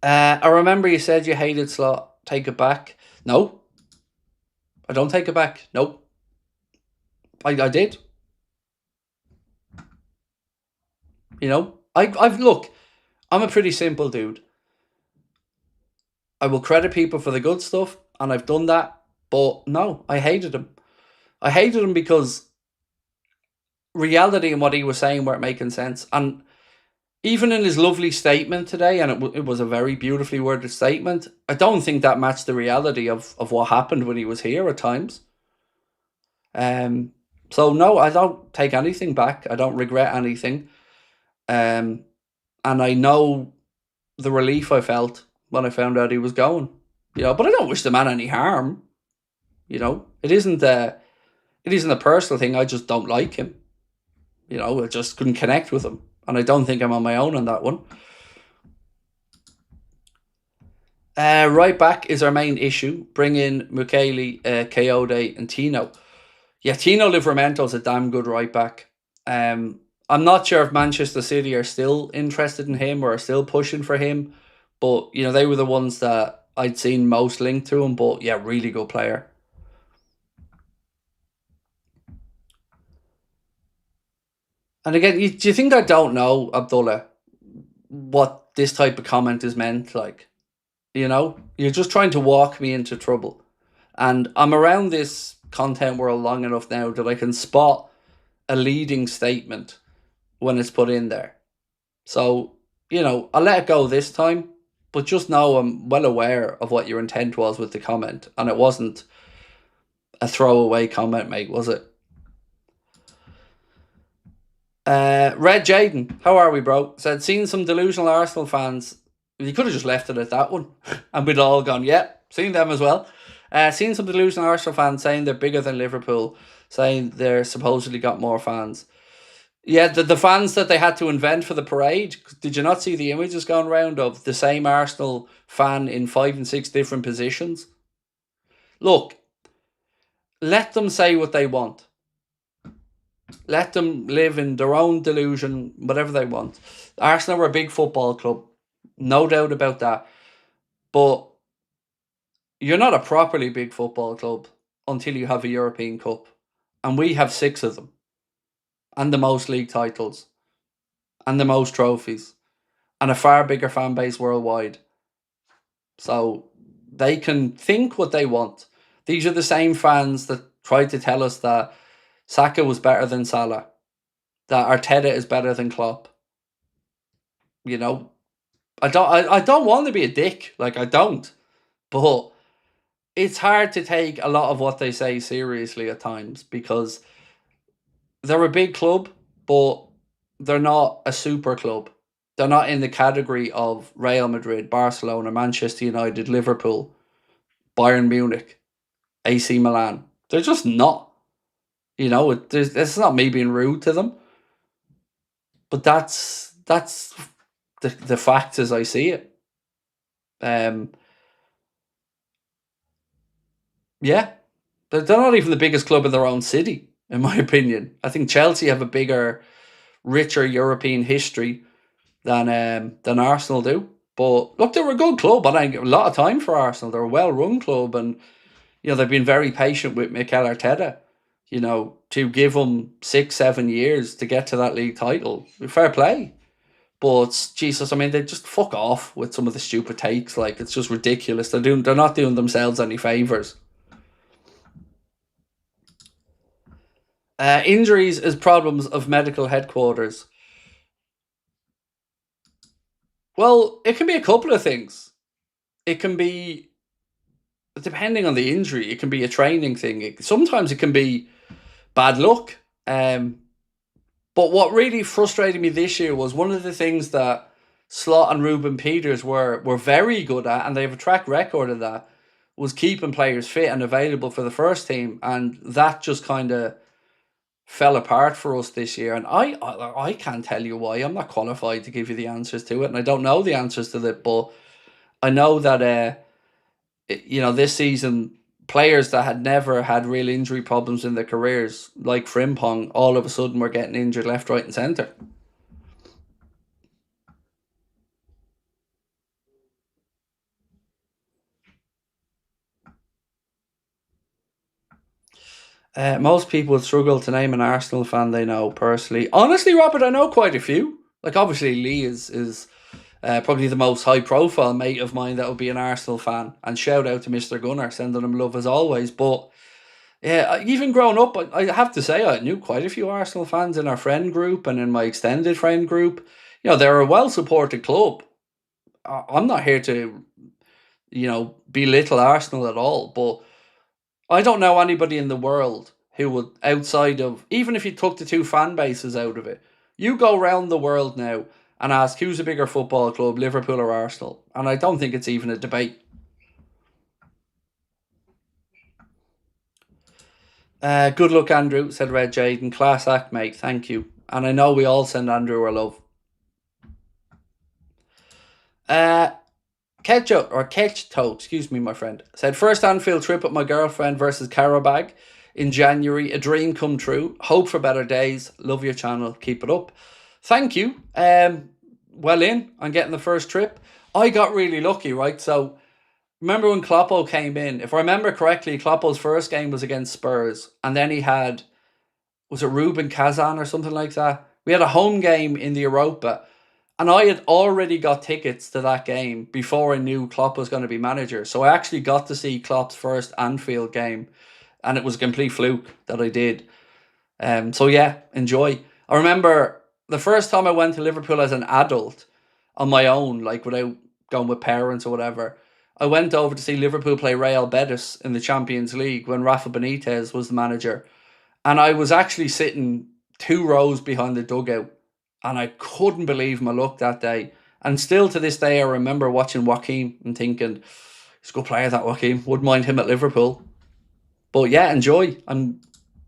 I remember you said you hated Slot. Take it back. No, I don't take it back. Nope. I did. I've look, I'm a pretty simple dude. I will credit people for the good stuff, and I've done that. But no, I hated him. I hated him because reality and what he was saying weren't making sense. And even in his lovely statement today, and it was a very beautifully worded statement, I don't think that matched the reality of what happened when he was here at times. So no, I don't take anything back. I don't regret anything. And I know the relief I felt when I found out he was going. But I don't wish the man any harm. It isn't a personal thing. I just don't like him. I just couldn't connect with him. And I don't think I'm on my own on that one. Right back is our main issue. Bring in Michele, Coyote and Tino. Yeah, Tino Livramento's a damn good right back. I'm not sure if Manchester City are still interested in him or are still pushing for him. But, they were the ones that I'd seen most linked to him. But, yeah, really good player. And again, do you think I don't know, Abdullah, what this type of comment is meant? Like, you're just trying to walk me into trouble. And I'm around this content world long enough now that I can spot a leading statement when it's put in there. So, I'll let it go this time, but just know I'm well aware of what your intent was with the comment. And it wasn't a throwaway comment, mate, was it? Red Jaden, how are we, bro? Said, seen some delusional Arsenal fans. You could have just left it at that one, and we'd all gone, yeah, seen them as well. Seen some delusional Arsenal fans saying they're bigger than Liverpool, saying they're supposedly got more fans. Yeah, the fans that they had to invent for the parade. Did you not see the images going around of the same Arsenal fan in 5 and 6 different positions? Look, let them say what they want. Let them live in their own delusion, whatever they want. Arsenal are a big football club, no doubt about that. But you're not a properly big football club until you have a European Cup. And we have 6 of them. And the most league titles. And the most trophies. And a far bigger fan base worldwide. So they can think what they want. These are the same fans that tried to tell us that Saka was better than Salah. That Arteta is better than Klopp. I don't want to be a dick. Like, I don't. But it's hard to take a lot of what they say seriously at times because they're a big club, but they're not a super club. They're not in the category of Real Madrid, Barcelona, Manchester United, Liverpool, Bayern Munich, AC Milan. They're just not. It's not me being rude to them. But that's the facts as I see it. Yeah. They're not even the biggest club in their own city, in my opinion. I think Chelsea have a bigger, richer European history than Arsenal do. But look, they were a good club, and I get a lot of time for Arsenal. They're a well-run club, and they've been very patient with Mikel Arteta. to give them 6, 7 years to get to that league title. Fair play. But Jesus, I mean, they just fuck off with some of the stupid takes. Like, it's just ridiculous. They're not doing themselves any favors. Injuries is problems of medical headquarters. Well, it can be a couple of things. It can be, depending on the injury, it can be a training thing. Sometimes it can be bad luck. But what really frustrated me this year was one of the things that Slot and Ruben Peters were very good at, and they have a track record of that, was keeping players fit and available for the first team, and that just kind of fell apart for us this year. And I can't tell you why. I'm not qualified to give you the answers to it, and I don't know the answers to it, but I know that this season, players that had never had real injury problems in their careers, like Frimpong, all of a sudden were getting injured left, right, and centre. Most people struggle to name an Arsenal fan they know personally. Honestly, Robert, I know quite a few. Like, obviously, Lee is probably the most high-profile mate of mine that would be an Arsenal fan. And shout out to Mr. Gunner, sending him love as always. But yeah, even growing up, I have to say I knew quite a few Arsenal fans in our friend group and in my extended friend group. They're a well-supported club. I'm not here to, belittle Arsenal at all, but I don't know anybody in the world who would, outside of, even if you took the two fan bases out of it, you go around the world now and ask who's a bigger football club, Liverpool or Arsenal, and I don't think it's even a debate. Good luck, Andrew, said Red Jaden. Class act, mate. Thank you. And I know we all send Andrew our love. Ketchto, excuse me, my friend, said, first Anfield trip with my girlfriend versus Karabag in January. A dream come true. Hope for better days. Love your channel. Keep it up. Thank you. Well in on getting the first trip. I got really lucky, right? So, remember when Kloppo came in? If I remember correctly, Kloppo's first game was against Spurs. And then he had, was it Ruben Kazan or something like that? We had a home game in the Europa. And I had already got tickets to that game before I knew Klopp was going to be manager. So I actually got to see Klopp's first Anfield game. And it was a complete fluke that I did. So yeah, enjoy. I remember the first time I went to Liverpool as an adult on my own, like without going with parents or whatever, I went over to see Liverpool play Real Betis in the Champions League when Rafa Benitez was the manager. And I was actually sitting 2 rows behind the dugout. And I couldn't believe my luck that day. And still to this day, I remember watching Joaquin and thinking, he's a good player, that Joaquin. Wouldn't mind him at Liverpool. But yeah, enjoy. I'm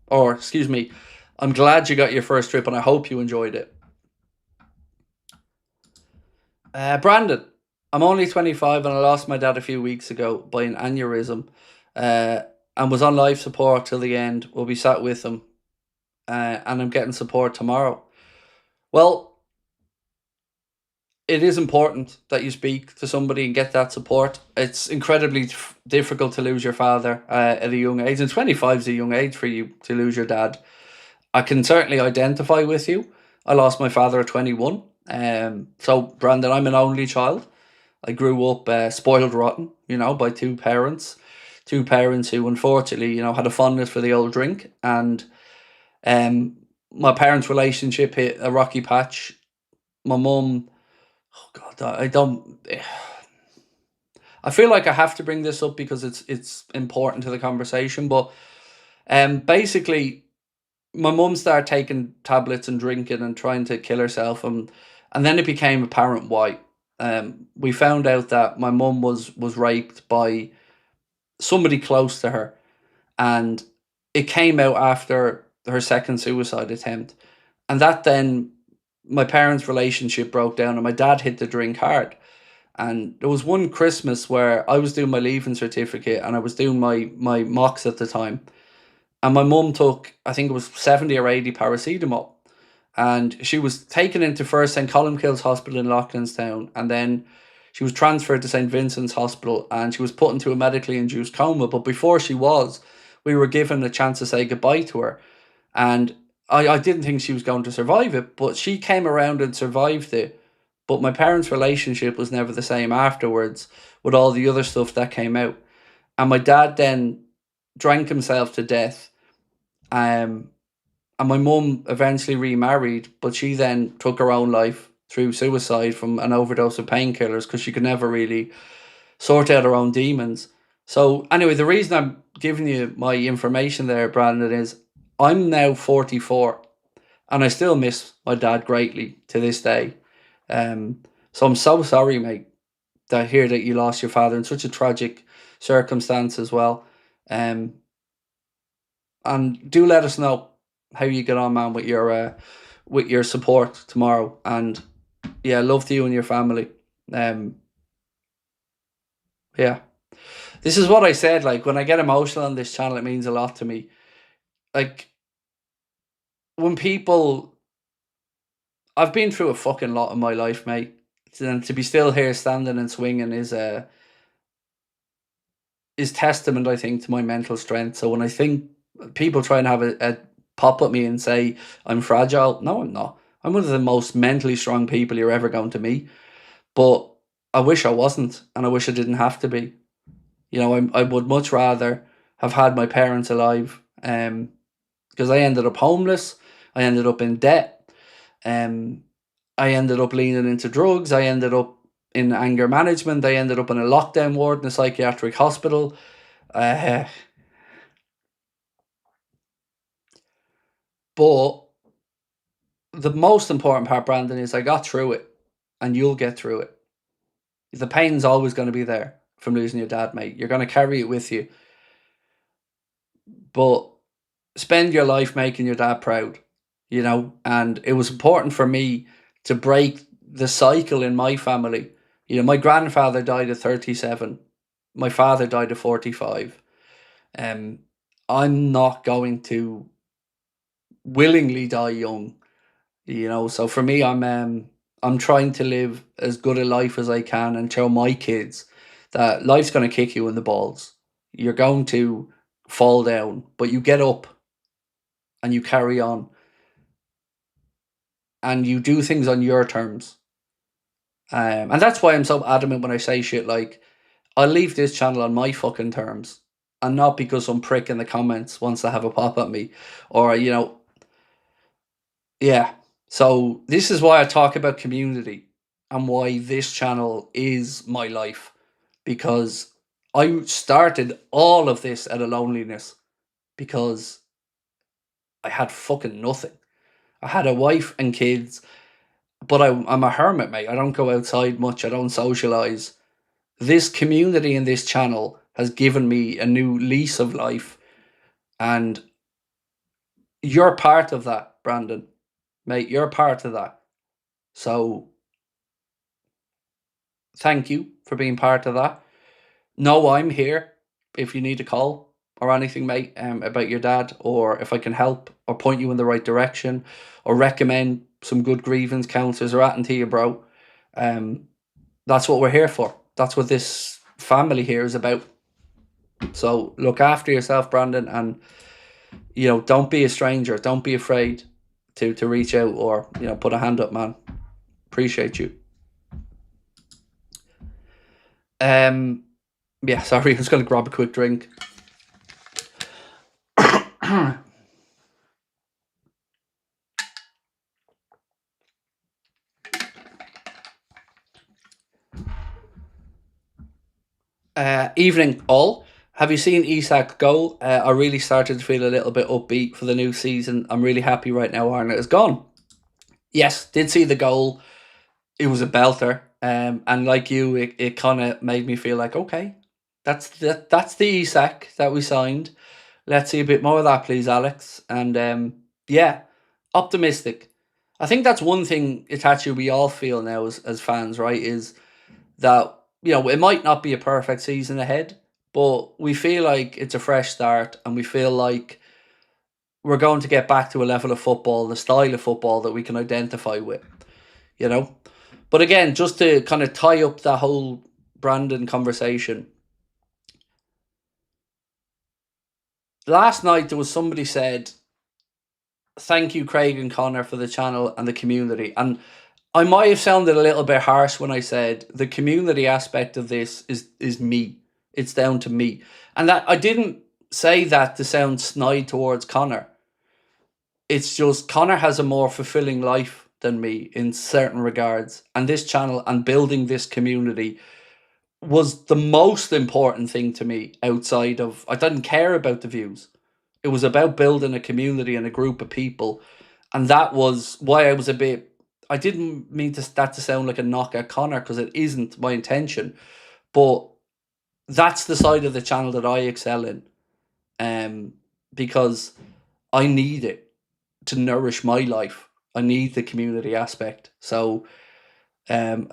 glad you got your first trip and I hope you enjoyed it. Brandon, I'm only 25 and I lost my dad a few weeks ago by an aneurysm and was on life support till the end. We'll be sat with him and I'm getting support tomorrow. Well, it is important that you speak to somebody and get that support. It's incredibly difficult to lose your father at a young age, and 25 is a young age for you to lose your dad. I can certainly identify with you. I lost my father at 21. So, Brandon, I'm an only child. I grew up spoiled rotten, by two parents who unfortunately, had a fondness for the old drink, and my parents' relationship hit a rocky patch. My mum, oh God, I feel like I have to bring this up because it's important to the conversation. But basically, my mum started taking tablets and drinking and trying to kill herself, and then it became apparent why. We found out that my mum was raped by somebody close to her, and it came out after her second suicide attempt. And that then, my parents' relationship broke down and my dad hit the drink hard. And there was one Christmas where I was doing my leaving certificate and I was doing my mocks at the time. And my mum took, I think it was 70 or 80 paracetamol. And she was taken into first St. Columkille's Hospital in Loughlinstown. And then she was transferred to St. Vincent's Hospital and she was put into a medically induced coma. But before she was, we were given a chance to say goodbye to her. And I didn't think she was going to survive it, but she came around and survived it. But my parents' relationship was never the same afterwards with all the other stuff that came out. And my dad then drank himself to death. And my mum eventually remarried, but she then took her own life through suicide from an overdose of painkillers because she could never really sort out her own demons. So anyway, the reason I'm giving you my information there, Brandon, is I'm now 44 and I still miss my dad greatly to this day. So I'm so sorry, mate, to hear that you lost your father in such a tragic circumstance as well. And do let us know how you get on, man, with your support tomorrow. And yeah, love to you and your family. Yeah. This is what I said, like, when I get emotional on this channel, it means a lot to me. Like, when people... I've been through a fucking lot in my life, mate. And to be still here standing and swinging is testament, I think, to my mental strength. So when I think people try and have a pop at me and say I'm fragile, no, I'm not. I'm one of the most mentally strong people you're ever going to meet. But I wish I wasn't, and I wish I didn't have to be. You know, I would much rather have had my parents alive, because I ended up homeless. I ended up in debt. I ended up leaning into drugs. I ended up in anger management. I ended up in a lockdown ward in a psychiatric hospital. But the most important part, Brandon, is I got through it, and you'll get through it. The pain's always going to be there from losing your dad, mate. You're going to carry it with you. But spend your life making your dad proud, you know? And it was important for me to break the cycle in my family. You know, my grandfather died at 37. My father died at 45. I'm not going to willingly die young, you know? So for me, I'm trying to live as good a life as I can and show my kids that life's going to kick you in the balls. You're going to fall down, but you get up and you carry on and you do things on your terms. And that's why I'm so adamant when I say shit like, I'll leave this channel on my fucking terms, and not because some prick in the comments wants to have a pop at me, or, you know, yeah. So this is why I talk about community and why this channel is my life, because I started all of this out of loneliness because I had fucking nothing. I had a wife and kids, but I'm a hermit, mate. I don't go outside much. I don't socialize. This community and this channel has given me a new lease of life, and you're part of that, Brandon, mate. You're part of that. So thank you for being part of that. No, I'm here if you need a call or anything, mate, about your dad, or if I can help or point you in the right direction or recommend some good grievance counsellors or anything to you, bro. That's what we're here for. That's what this family here is about. So look after yourself, Brandon, and, you know, don't be a stranger. Don't be afraid to reach out or, you know, put a hand up, man. Appreciate you. Yeah, sorry, I was going to grab a quick drink. Evening, all. Have you seen Isak's goal? I really started to feel a little bit upbeat for the new season. I'm really happy right now Arnott is gone. Yes, did see the goal. It was a belter. And like you, it kind of made me feel like, okay, that's the Isak that we signed. Let's see a bit more of that, please, Alex. And yeah, optimistic. I think that's one thing, Itachi, we all feel now as fans, right? Is that, you know, it might not be a perfect season ahead, but we feel like it's a fresh start, and we feel like we're going to get back to a level of football, the style of football that we can identify with, you know? But again, just to kind of tie up that whole Brandon conversation, last night there was somebody said, thank you, Craig and Connor, for the channel and the community. And I might have sounded a little bit harsh when I said the community aspect of this is me. It's down to me. And that I didn't say that to sound snide towards Connor. It's just Connor has a more fulfilling life than me in certain regards. And this channel and building this community was the most important thing to me outside of... I didn't care about the views. It was about building a community and a group of people. And that was why I was a bit... I didn't mean that to sound like a knock at Connor, because it isn't my intention. But that's the side of the channel that I excel in. Because I need it to nourish my life. I need the community aspect. So when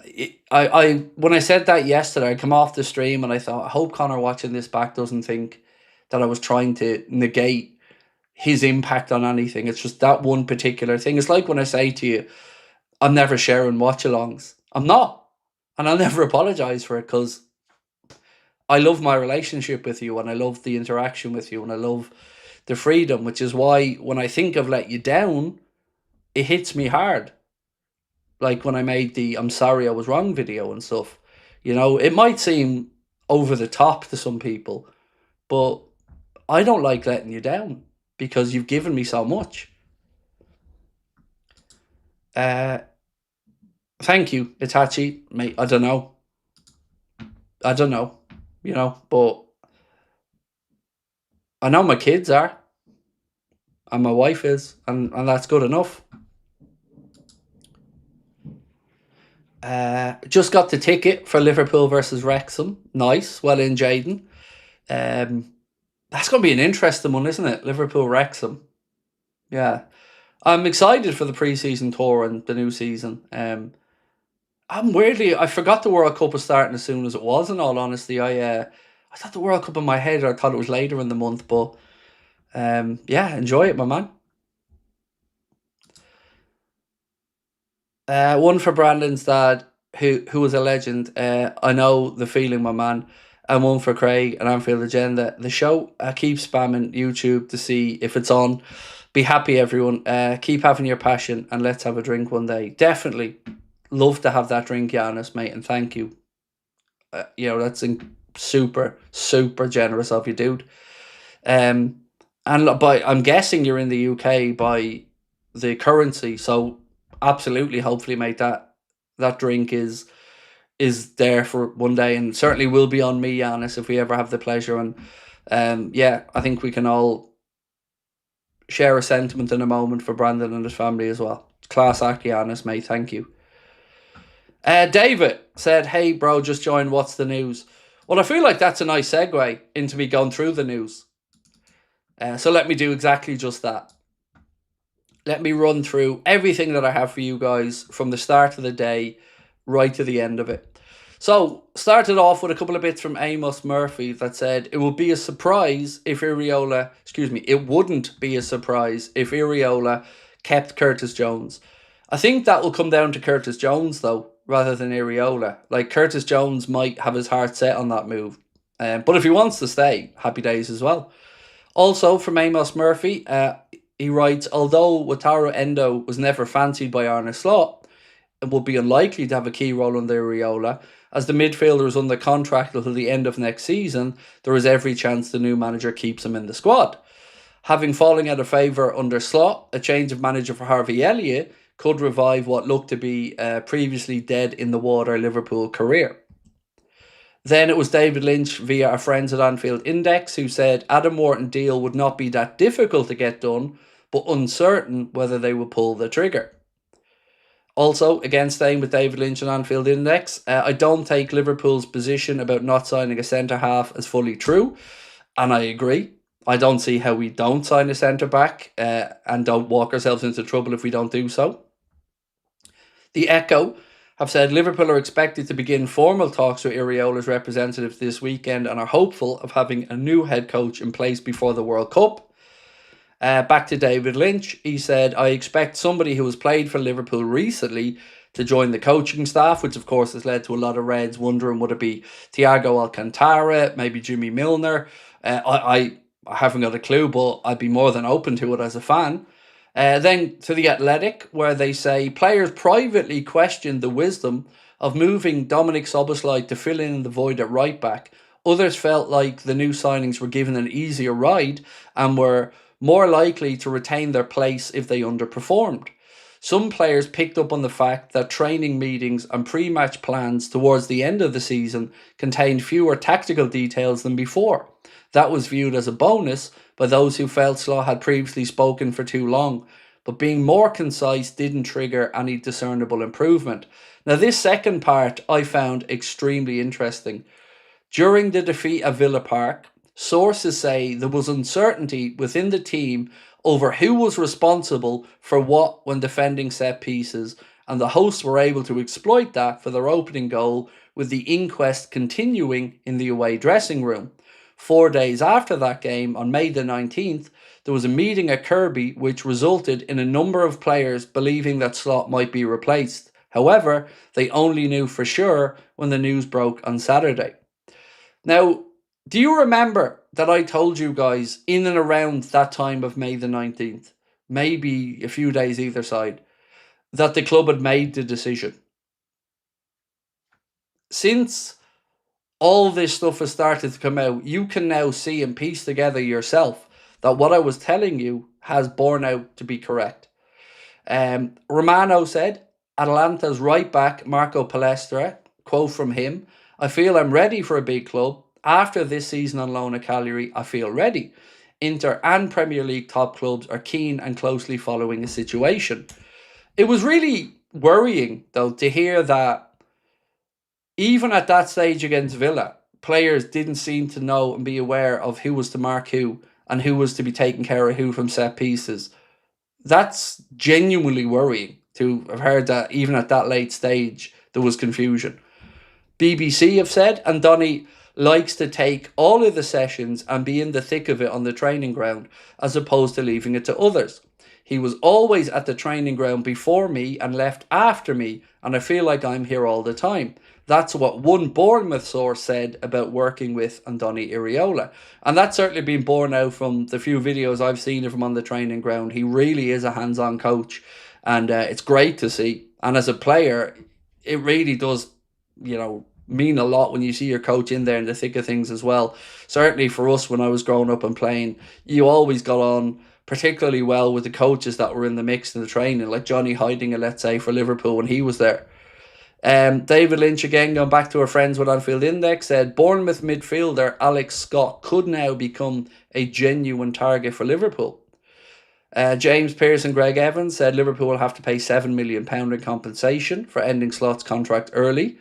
I said that yesterday, I come off the stream and I thought, I hope Connor watching this back doesn't think that I was trying to negate his impact on anything. It's just that one particular thing. It's like when I say to you, I'm never sharing watch-alongs. I'm not. And I'll never apologise for it, because I love my relationship with you and I love the interaction with you and I love the freedom, which is why when I think I've let you down, it hits me hard. Like when I made the I'm sorry I was wrong video and stuff. You know, it might seem over the top to some people, but I don't like letting you down because you've given me so much. Thank you, Itachi, mate. I don't know, you know, but I know my kids are, and my wife is, and that's good enough. Just got the ticket for Liverpool versus Wrexham. Nice, well in, Jaden. That's going to be an interesting one, isn't it? Liverpool Wrexham. Yeah, I'm excited for the pre-season tour and the new season. I forgot the World Cup was starting as soon as it was, in all honesty. I thought the World Cup in my head, I thought it was later in the month, but yeah, enjoy it, my man. One for Brandon's dad, who was a legend. I know the feeling, my man. And one for Craig and Anfield Agenda. The show, keep spamming YouTube to see if it's on. Be happy, everyone. Keep having your passion and let's have a drink one day. Definitely love to have that drink, Giannis, mate, and thank you. You know, that's super, super generous of you, dude. And I'm guessing you're in the UK by the currency, so absolutely, hopefully, mate, that drink is there for one day, and certainly will be on me, Giannis, if we ever have the pleasure. And yeah, I think we can all share a sentiment in a moment for Brandon and his family as well. Class act, Giannis, mate. Thank you. David said, hey, bro, just joined. What's the news? Well, I feel like that's a nice segue into me going through the news. So let me do exactly just that. Let me run through everything that I have for you guys from the start of the day right to the end of it. So, started off with a couple of bits from Amos Murphy that said, it would be a surprise if Iriola, it wouldn't be a surprise if Iriola kept Curtis Jones. I think that will come down to Curtis Jones, though, rather than Iriola. Like, Curtis Jones might have his heart set on that move. But if he wants to stay, happy days as well. Also, from Amos Murphy, he writes, although Wataru Endo was never fancied by Arne Slot, it would be unlikely to have a key role under Iriola. As the midfielder is under contract until the end of next season, there is every chance the new manager keeps him in the squad. Having fallen out of favour under Slot, a change of manager for Harvey Elliott could revive what looked to be a previously dead-in-the-water Liverpool career. Then it was David Lynch via our friends at Anfield Index who said Adam Wharton deal would not be that difficult to get done, but uncertain whether they would pull the trigger. Also, again, staying with David Lynch and Anfield Index, I don't take Liverpool's position about not signing a centre-half as fully true, and I agree. I don't see how we don't sign a centre-back and don't walk ourselves into trouble if we don't do so. The Echo have said Liverpool are expected to begin formal talks with Iriola's representatives this weekend and are hopeful of having a new head coach in place before the World Cup. Back to David Lynch, he said, I expect somebody who has played for Liverpool recently to join the coaching staff, which of course has led to a lot of Reds wondering would it be Thiago Alcantara, maybe Jimmy Milner. I I haven't got a clue, but I'd be more than open to it as a fan. Then to The Athletic, where they say players privately questioned the wisdom of moving Dominic Szoboszlai to fill in the void at right back. Others felt like the new signings were given an easier ride and were more likely to retain their place if they underperformed. Some players picked up on the fact that training meetings and pre-match plans towards the end of the season contained fewer tactical details than before. That was viewed as a bonus by those who felt Slaw had previously spoken for too long, but being more concise didn't trigger any discernible improvement. Now, this second part I found extremely interesting. During the defeat at Villa Park, sources say there was uncertainty within the team over who was responsible for what when defending set pieces, and the hosts were able to exploit that for their opening goal, with the inquest continuing in the away dressing room. 4 days after that game, on May the 19th, there was a meeting at KROUPI which resulted in a number of players believing that Slot might be replaced. However, they only knew for sure when the news broke on Saturday. Now, do you remember that I told you guys in and around that time of May the 19th, maybe a few days either side, that the club had made the decision? Since all this stuff has started to come out, you can now see and piece together yourself that what I was telling you has borne out to be correct. Romano said, Atalanta's right back, Marco Palestra, quote from him, I feel I'm ready for a big club. After this season on loan at Cagliari, I feel ready. Inter and Premier League top clubs are keen and closely following the situation. It was really worrying, though, to hear that even at that stage against Villa, players didn't seem to know and be aware of who was to mark who and who was to be taking care of who from set pieces. That's genuinely worrying to have heard that even at that late stage there was confusion. BBC have said Andoni likes to take all of the sessions and be in the thick of it on the training ground as opposed to leaving it to others. He was always at the training ground before me and left after me, and I feel like I'm here all the time. That's what one Bournemouth source said about working with Andoni IRAOLA. And that's certainly been borne out from the few videos I've seen of him on the training ground. He really is a hands-on coach, and it's great to see. And as a player, it really does, mean a lot when you see your coach in there in the thick of things as well. Certainly for us, when I was growing up and playing, you always got on particularly well with the coaches that were in the mix in the training, like Johnny Heidinger, let's say, for Liverpool when he was there. David Lynch, again, going back to our friends with Anfield Index, said Bournemouth midfielder Alex Scott could now become a genuine target for Liverpool. James Pearce and Greg Evans said Liverpool will have to pay £7 million in compensation for ending Slott's contract early.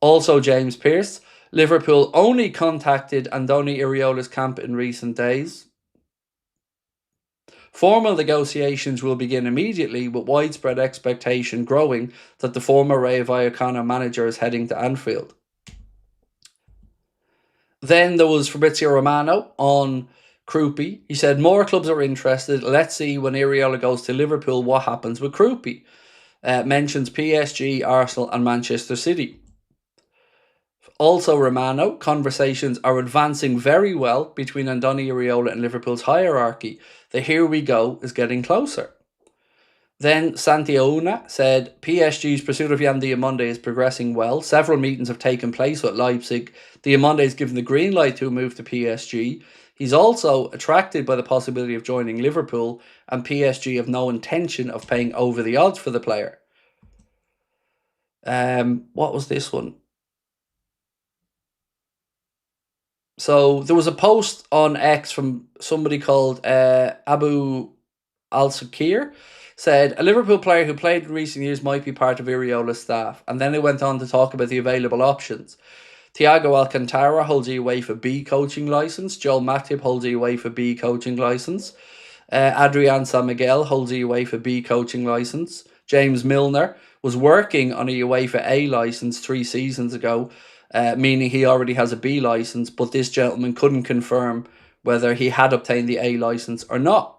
Also, James Pearce, Liverpool only contacted Andoni IRAOLA's camp in recent days. Formal negotiations will begin immediately, with widespread expectation growing that the former Rayo Vallecano manager is heading to Anfield. Then there was Fabrizio Romano on KROUPI. He said, more clubs are interested. Let's see when IRAOLA goes to Liverpool what happens with KROUPI. Mentions PSG, Arsenal and Manchester City. Also, Romano, conversations are advancing very well between Andoni IRAOLA and Liverpool's hierarchy. The here we go is getting closer. Then Santiago Una said PSG's pursuit of Yan Diamonde is progressing well. Several meetings have taken place with Leipzig. Diamonde is given the green light to a move to PSG. He's also attracted by the possibility of joining Liverpool, and PSG have no intention of paying over the odds for the player. What was this one? So there was a post on X from somebody called Abu Al-Sakir, said a Liverpool player who played in recent years might be part of IRAOLA's staff. And then they went on to talk about the available options. Thiago Alcantara holds a UEFA B coaching licence. Joel Matip holds a UEFA B coaching licence. Adrian San Miguel holds a UEFA B coaching licence. James Milner was working on a UEFA A licence 3 seasons ago, meaning he already has a B licence, but this gentleman couldn't confirm whether he had obtained the A licence or not.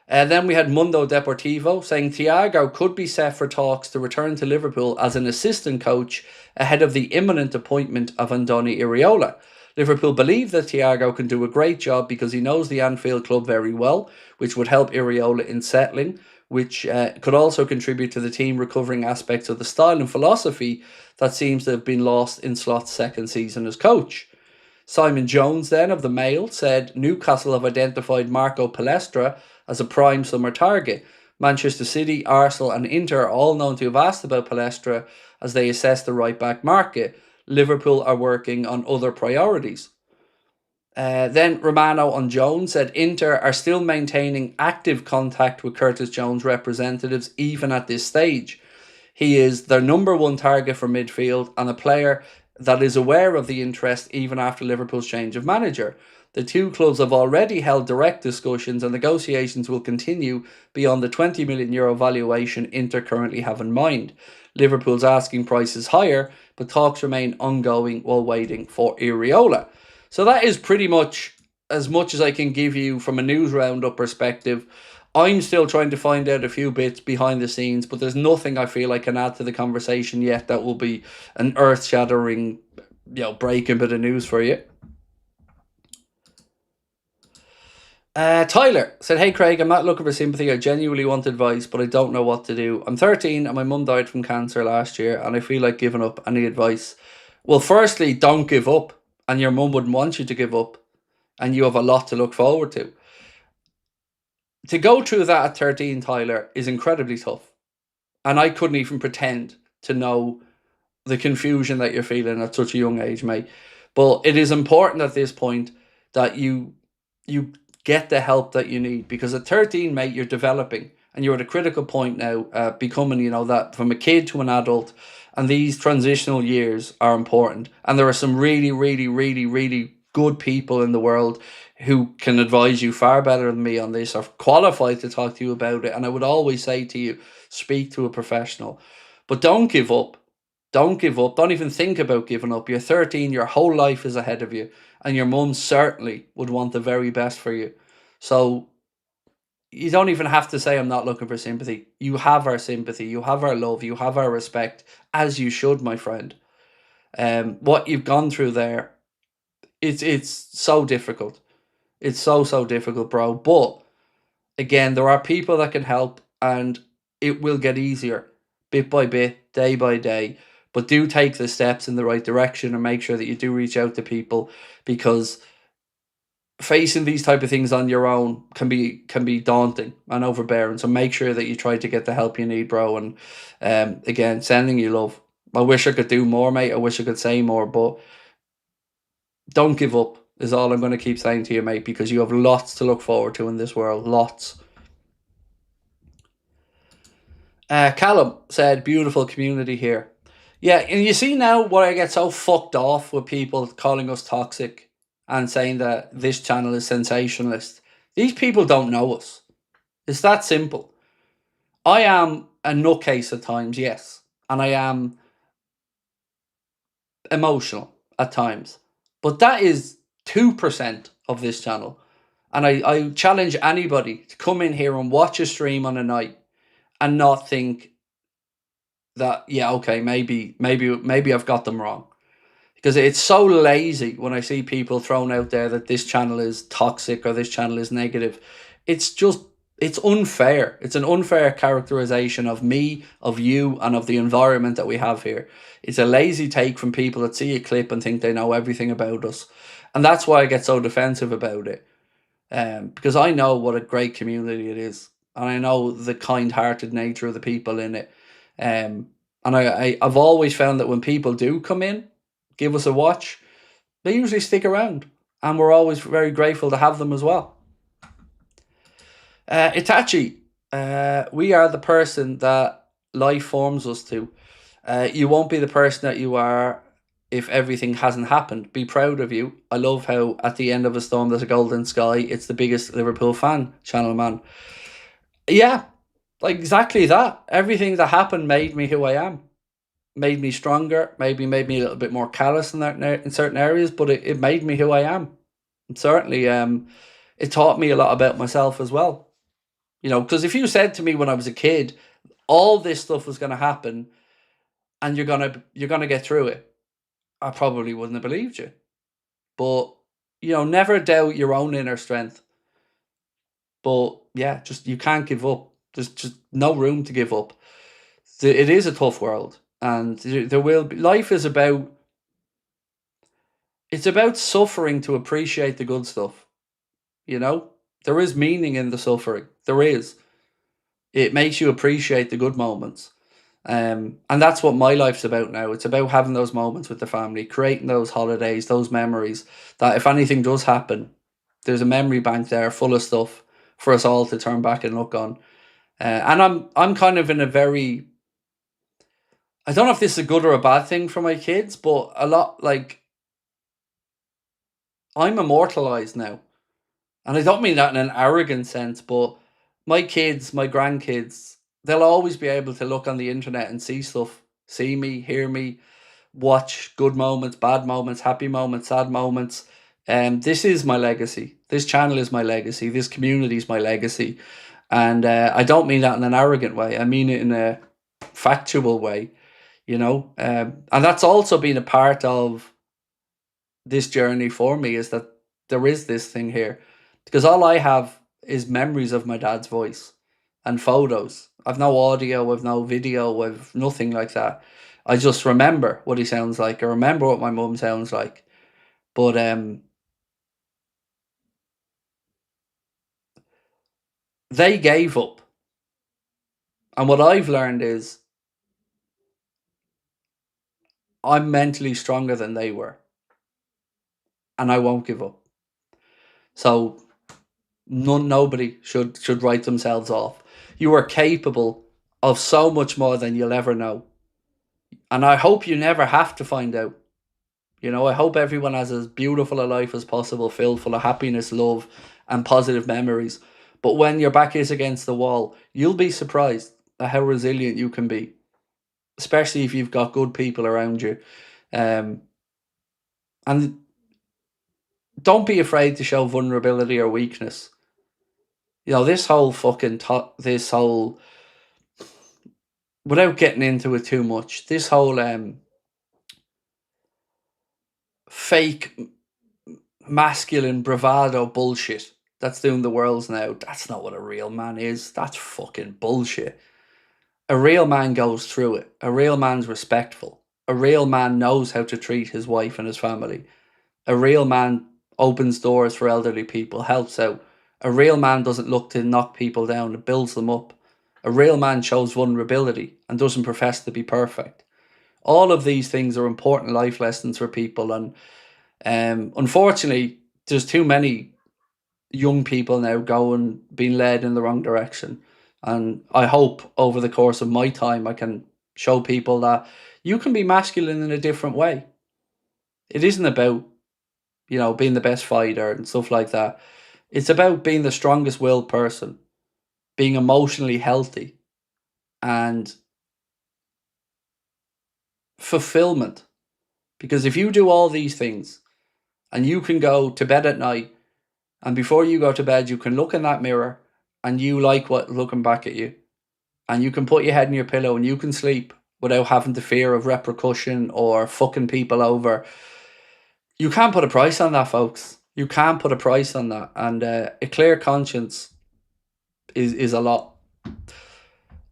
Then we had Mundo Deportivo saying Thiago could be set for talks to return to Liverpool as an assistant coach ahead of the imminent appointment of Andoni Iraola. Liverpool believe that Thiago can do a great job because he knows the Anfield club very well, which would help Iraola in settling, which could also contribute to the team recovering aspects of the style and philosophy that seems to have been lost in Slot's second season as coach. Simon Jones then of the Mail said Newcastle have identified Marco Palestra as a prime summer target. Manchester City, Arsenal and Inter are all known to have asked about Palestra as they assess the right-back market. Liverpool are working on other priorities. Then Romano on Jones said Inter are still maintaining active contact with Curtis Jones representatives even at this stage. He is their number one target for midfield and a player that is aware of the interest even after Liverpool's change of manager. The two clubs have already held direct discussions and negotiations will continue beyond the €20 million valuation Inter currently have in mind. Liverpool's asking price is higher, but talks remain ongoing while waiting for Iraola. So that is pretty much as I can give you from a news roundup perspective. I'm still trying to find out a few bits behind the scenes, but there's nothing I feel I can add to the conversation yet that will be an earth-shattering, breaking bit of news for you. Tyler said, "Hey Craig, I'm not looking for sympathy. I genuinely want advice, but I don't know what to do. I'm 13 and my mum died from cancer last year and I feel like giving up. Any advice?" Well, firstly, don't give up, and your mum wouldn't want you to give up, and you have a lot to look forward to. To go through that at 13, Tyler, is incredibly tough. And I couldn't even pretend to know the confusion that you're feeling at such a young age, mate. But it is important at this point that you get the help that you need, because at 13, mate, you're developing and you're at a critical point now, becoming, that from a kid to an adult, and these transitional years are important. And there are some really, really, really, really good people in the world who can advise you far better than me on this, are qualified to talk to you about it. And I would always say to you, speak to a professional. But don't give up. Don't give up. Don't even think about giving up. You're 13, your whole life is ahead of you. And your mum certainly would want the very best for you. So you don't even have to say, "I'm not looking for sympathy." You have our sympathy. You have our love. You have our respect, as you should, my friend. What you've gone through there, it's so difficult. It's so difficult, bro. But again, there are people that can help, and it will get easier bit by bit, day by day. But do take the steps in the right direction and make sure that you do reach out to people, because facing these type of things on your own can be daunting and overbearing. So make sure that you try to get the help you need, bro. And again, sending you love. I wish I could do more, mate. I wish I could say more, but don't give up is all I'm going to keep saying to you, mate, because you have lots to look forward to in this world. Lots. Callum said, "Beautiful community here." Yeah, and you see now what I get so fucked off with people calling us toxic and saying that this channel is sensationalist. These people don't know us. It's that simple. I am a nutcase at times, yes. And I am emotional at times. But that is 2% of this channel. And I challenge anybody to come in here and watch a stream on a night and not think that, yeah, okay, maybe I've got them wrong. Because it's so lazy when I see people thrown out there that this channel is toxic or this channel is negative. It's unfair. It's an unfair characterization of me, of you, and of the environment that we have here. It's a lazy take from people that see a clip and think they know everything about us. And that's why I get so defensive about it. Because I know what a great community it is. And I know the kind-hearted nature of the people in it. And I've always found that when people do come in, give us a watch, they usually stick around. And we're always very grateful to have them as well. Itachi, we are the person that life forms us to. You won't be the person that you are if everything hasn't happened. Be proud of you. I love how at the end of a storm there's a golden sky. It's the biggest Liverpool fan, channel man. Yeah, like exactly that. Everything that happened made me who I am. Made me stronger, maybe made me a little bit more callous in certain areas, but it made me who I am. And certainly, it taught me a lot about myself as well. You know, because if you said to me when I was a kid, all this stuff was going to happen and you're gonna get through it, I probably wouldn't have believed you. But, you know, never doubt your own inner strength. But yeah, just you can't give up. There's just no room to give up. It is a tough world, and there will be. Life is about. It's about suffering to appreciate the good stuff. You know, there is meaning in the suffering. There is. It makes you appreciate the good moments. And that's what my life's about now. It's about having those moments with the family, creating those holidays, those memories. That if anything does happen, there's a memory bank there full of stuff for us all to turn back and look on. And I'm kind of in a very, I don't know if this is a good or a bad thing for my kids, but a lot like I'm immortalized now. And I don't mean that in an arrogant sense, but my kids, my grandkids, they'll always be able to look on the internet and see stuff, see me, hear me, watch good moments, bad moments, happy moments, sad moments. This is my legacy. This channel is my legacy. This community is my legacy. And I don't mean that in an arrogant way. I mean it in a factual way, you know. And that's also been a part of this journey for me, is that there is this thing here. Because all I have is memories of my dad's voice and photos. I've no audio, I've no video, I've nothing like that. I just remember what he sounds like. I remember what my mum sounds like. But they gave up. And what I've learned is I'm mentally stronger than they were. And I won't give up. So nobody should write themselves off. You are capable of so much more than you'll ever know. And I hope you never have to find out. You know, I hope everyone has as beautiful a life as possible, filled full of happiness, love, and positive memories. But when your back is against the wall, you'll be surprised at how resilient you can be, especially if you've got good people around you. And don't be afraid to show vulnerability or weakness. You know, this whole this whole, without getting into it too much, this whole fake masculine bravado bullshit that's doing the worlds now, that's not what a real man is. That's fucking bullshit. A real man goes through it. A real man's respectful. A real man knows how to treat his wife and his family. A real man opens doors for elderly people, helps out. A real man doesn't look to knock people down, it builds them up. A real man shows vulnerability and doesn't profess to be perfect. All of these things are important life lessons for people, and unfortunately, there's too many young people now being led in the wrong direction. And I hope over the course of my time, I can show people that you can be masculine in a different way. It isn't about, you know, being the best fighter and stuff like that. It's about being the strongest willed person, being emotionally healthy, and fulfillment. Because if you do all these things and you can go to bed at night, and before you go to bed, you can look in that mirror and you like what looking back at you, and you can put your head in your pillow and you can sleep without having the fear of repercussion or fucking people over. You can't put a price on that, folks. You can't put a price on that. And a clear conscience is a lot.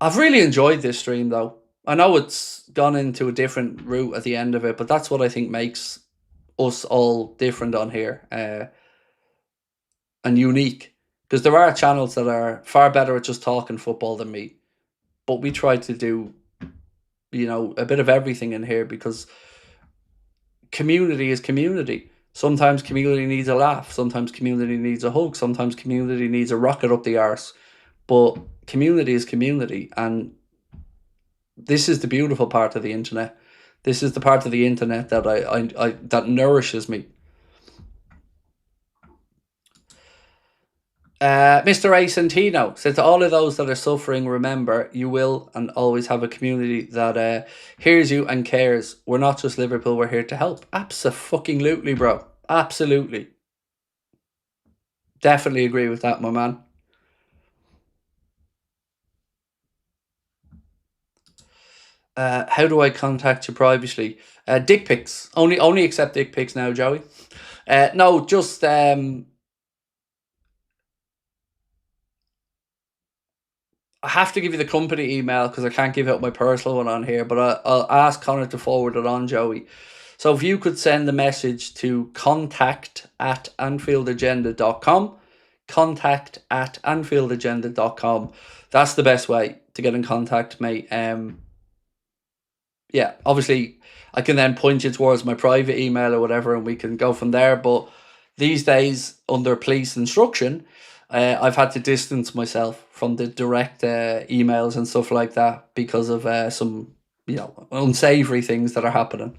I've really enjoyed this stream, though. I know it's gone into a different route at the end of it, but that's what I think makes us all different on here, and unique. Because there are channels that are far better at just talking football than me, but we try to do, you know, a bit of everything in here, because community is community. Sometimes community needs a laugh, sometimes community needs a hug, sometimes community needs a rocket up the arse, but community is community. And this is the beautiful part of the internet. This is the part of the internet that I that nourishes me. Mr. A. Centino said, to all of those that are suffering, remember, you will and always have a community that hears you and cares. We're not just Liverpool, we're here to help. Abso-fucking-lutely, bro. Absolutely. Definitely agree with that, my man. How do I contact you privately? Dick pics. Only accept dick pics now, Joey. No, just I have to give you the company email because I can't give out my personal one on here, but I'll ask Connor to forward it on, Joey. So if you could send the message to contact@anfieldagenda.com, contact@anfieldagenda.com. That's the best way to get in contact, mate. Yeah, obviously I can then point you towards my private email or whatever, and we can go from there. But these days, under police instruction, I've had to distance myself from the direct emails and stuff like that because of some, unsavory things that are happening.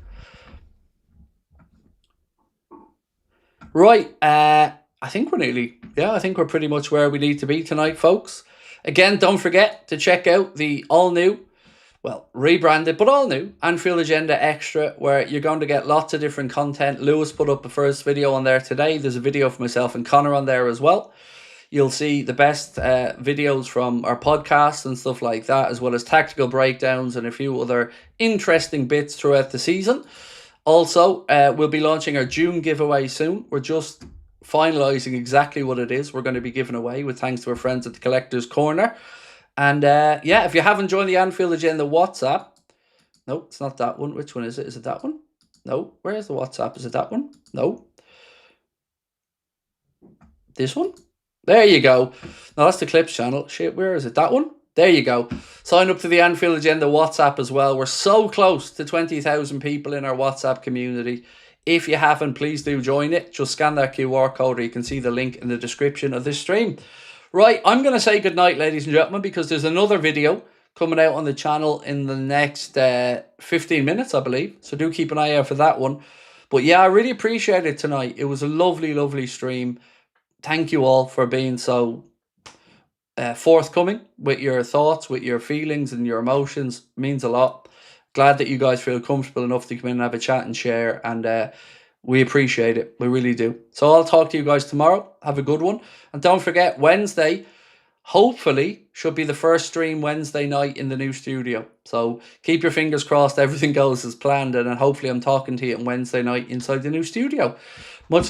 Right, I think I think we're pretty much where we need to be tonight, folks. Again, don't forget to check out the all new, well, rebranded, but all new Anfield Agenda Extra, where you're going to get lots of different content. Lewis put up the first video on there today. There's a video for myself and Connor on there as well. You'll see the best videos from our podcast and stuff like that, as well as tactical breakdowns and a few other interesting bits throughout the season. Also, we'll be launching our June giveaway soon. We're just finalising exactly what it is we're going to be giving away, with thanks to our friends at the Collector's Corner. And yeah, if you haven't joined the Anfield Agenda WhatsApp, no, it's not that one. Which one is it? Is it that one? No. Where's the WhatsApp? Is it that one? No. This one? There you go. No, that's the Clips channel. Shit, where is it? That one? There you go. Sign up to the Anfield Agenda WhatsApp as well. We're so close to 20,000 people in our WhatsApp community. If you haven't, please do join it. Just scan that QR code, or you can see the link in the description of this stream. Right, I'm going to say goodnight, ladies and gentlemen, because there's another video coming out on the channel in the next 15 minutes, I believe. So do keep an eye out for that one. But yeah, I really appreciate it tonight. It was a lovely, lovely stream. Thank you all for being so forthcoming with your thoughts, with your feelings and your emotions. It means a lot. Glad that you guys feel comfortable enough to come in and have a chat and share. And we appreciate it. We really do. So I'll talk to you guys tomorrow. Have a good one. And don't forget, Wednesday, hopefully, should be the first stream Wednesday night in the new studio. So keep your fingers crossed everything goes as planned. And then hopefully I'm talking to you on Wednesday night inside the new studio.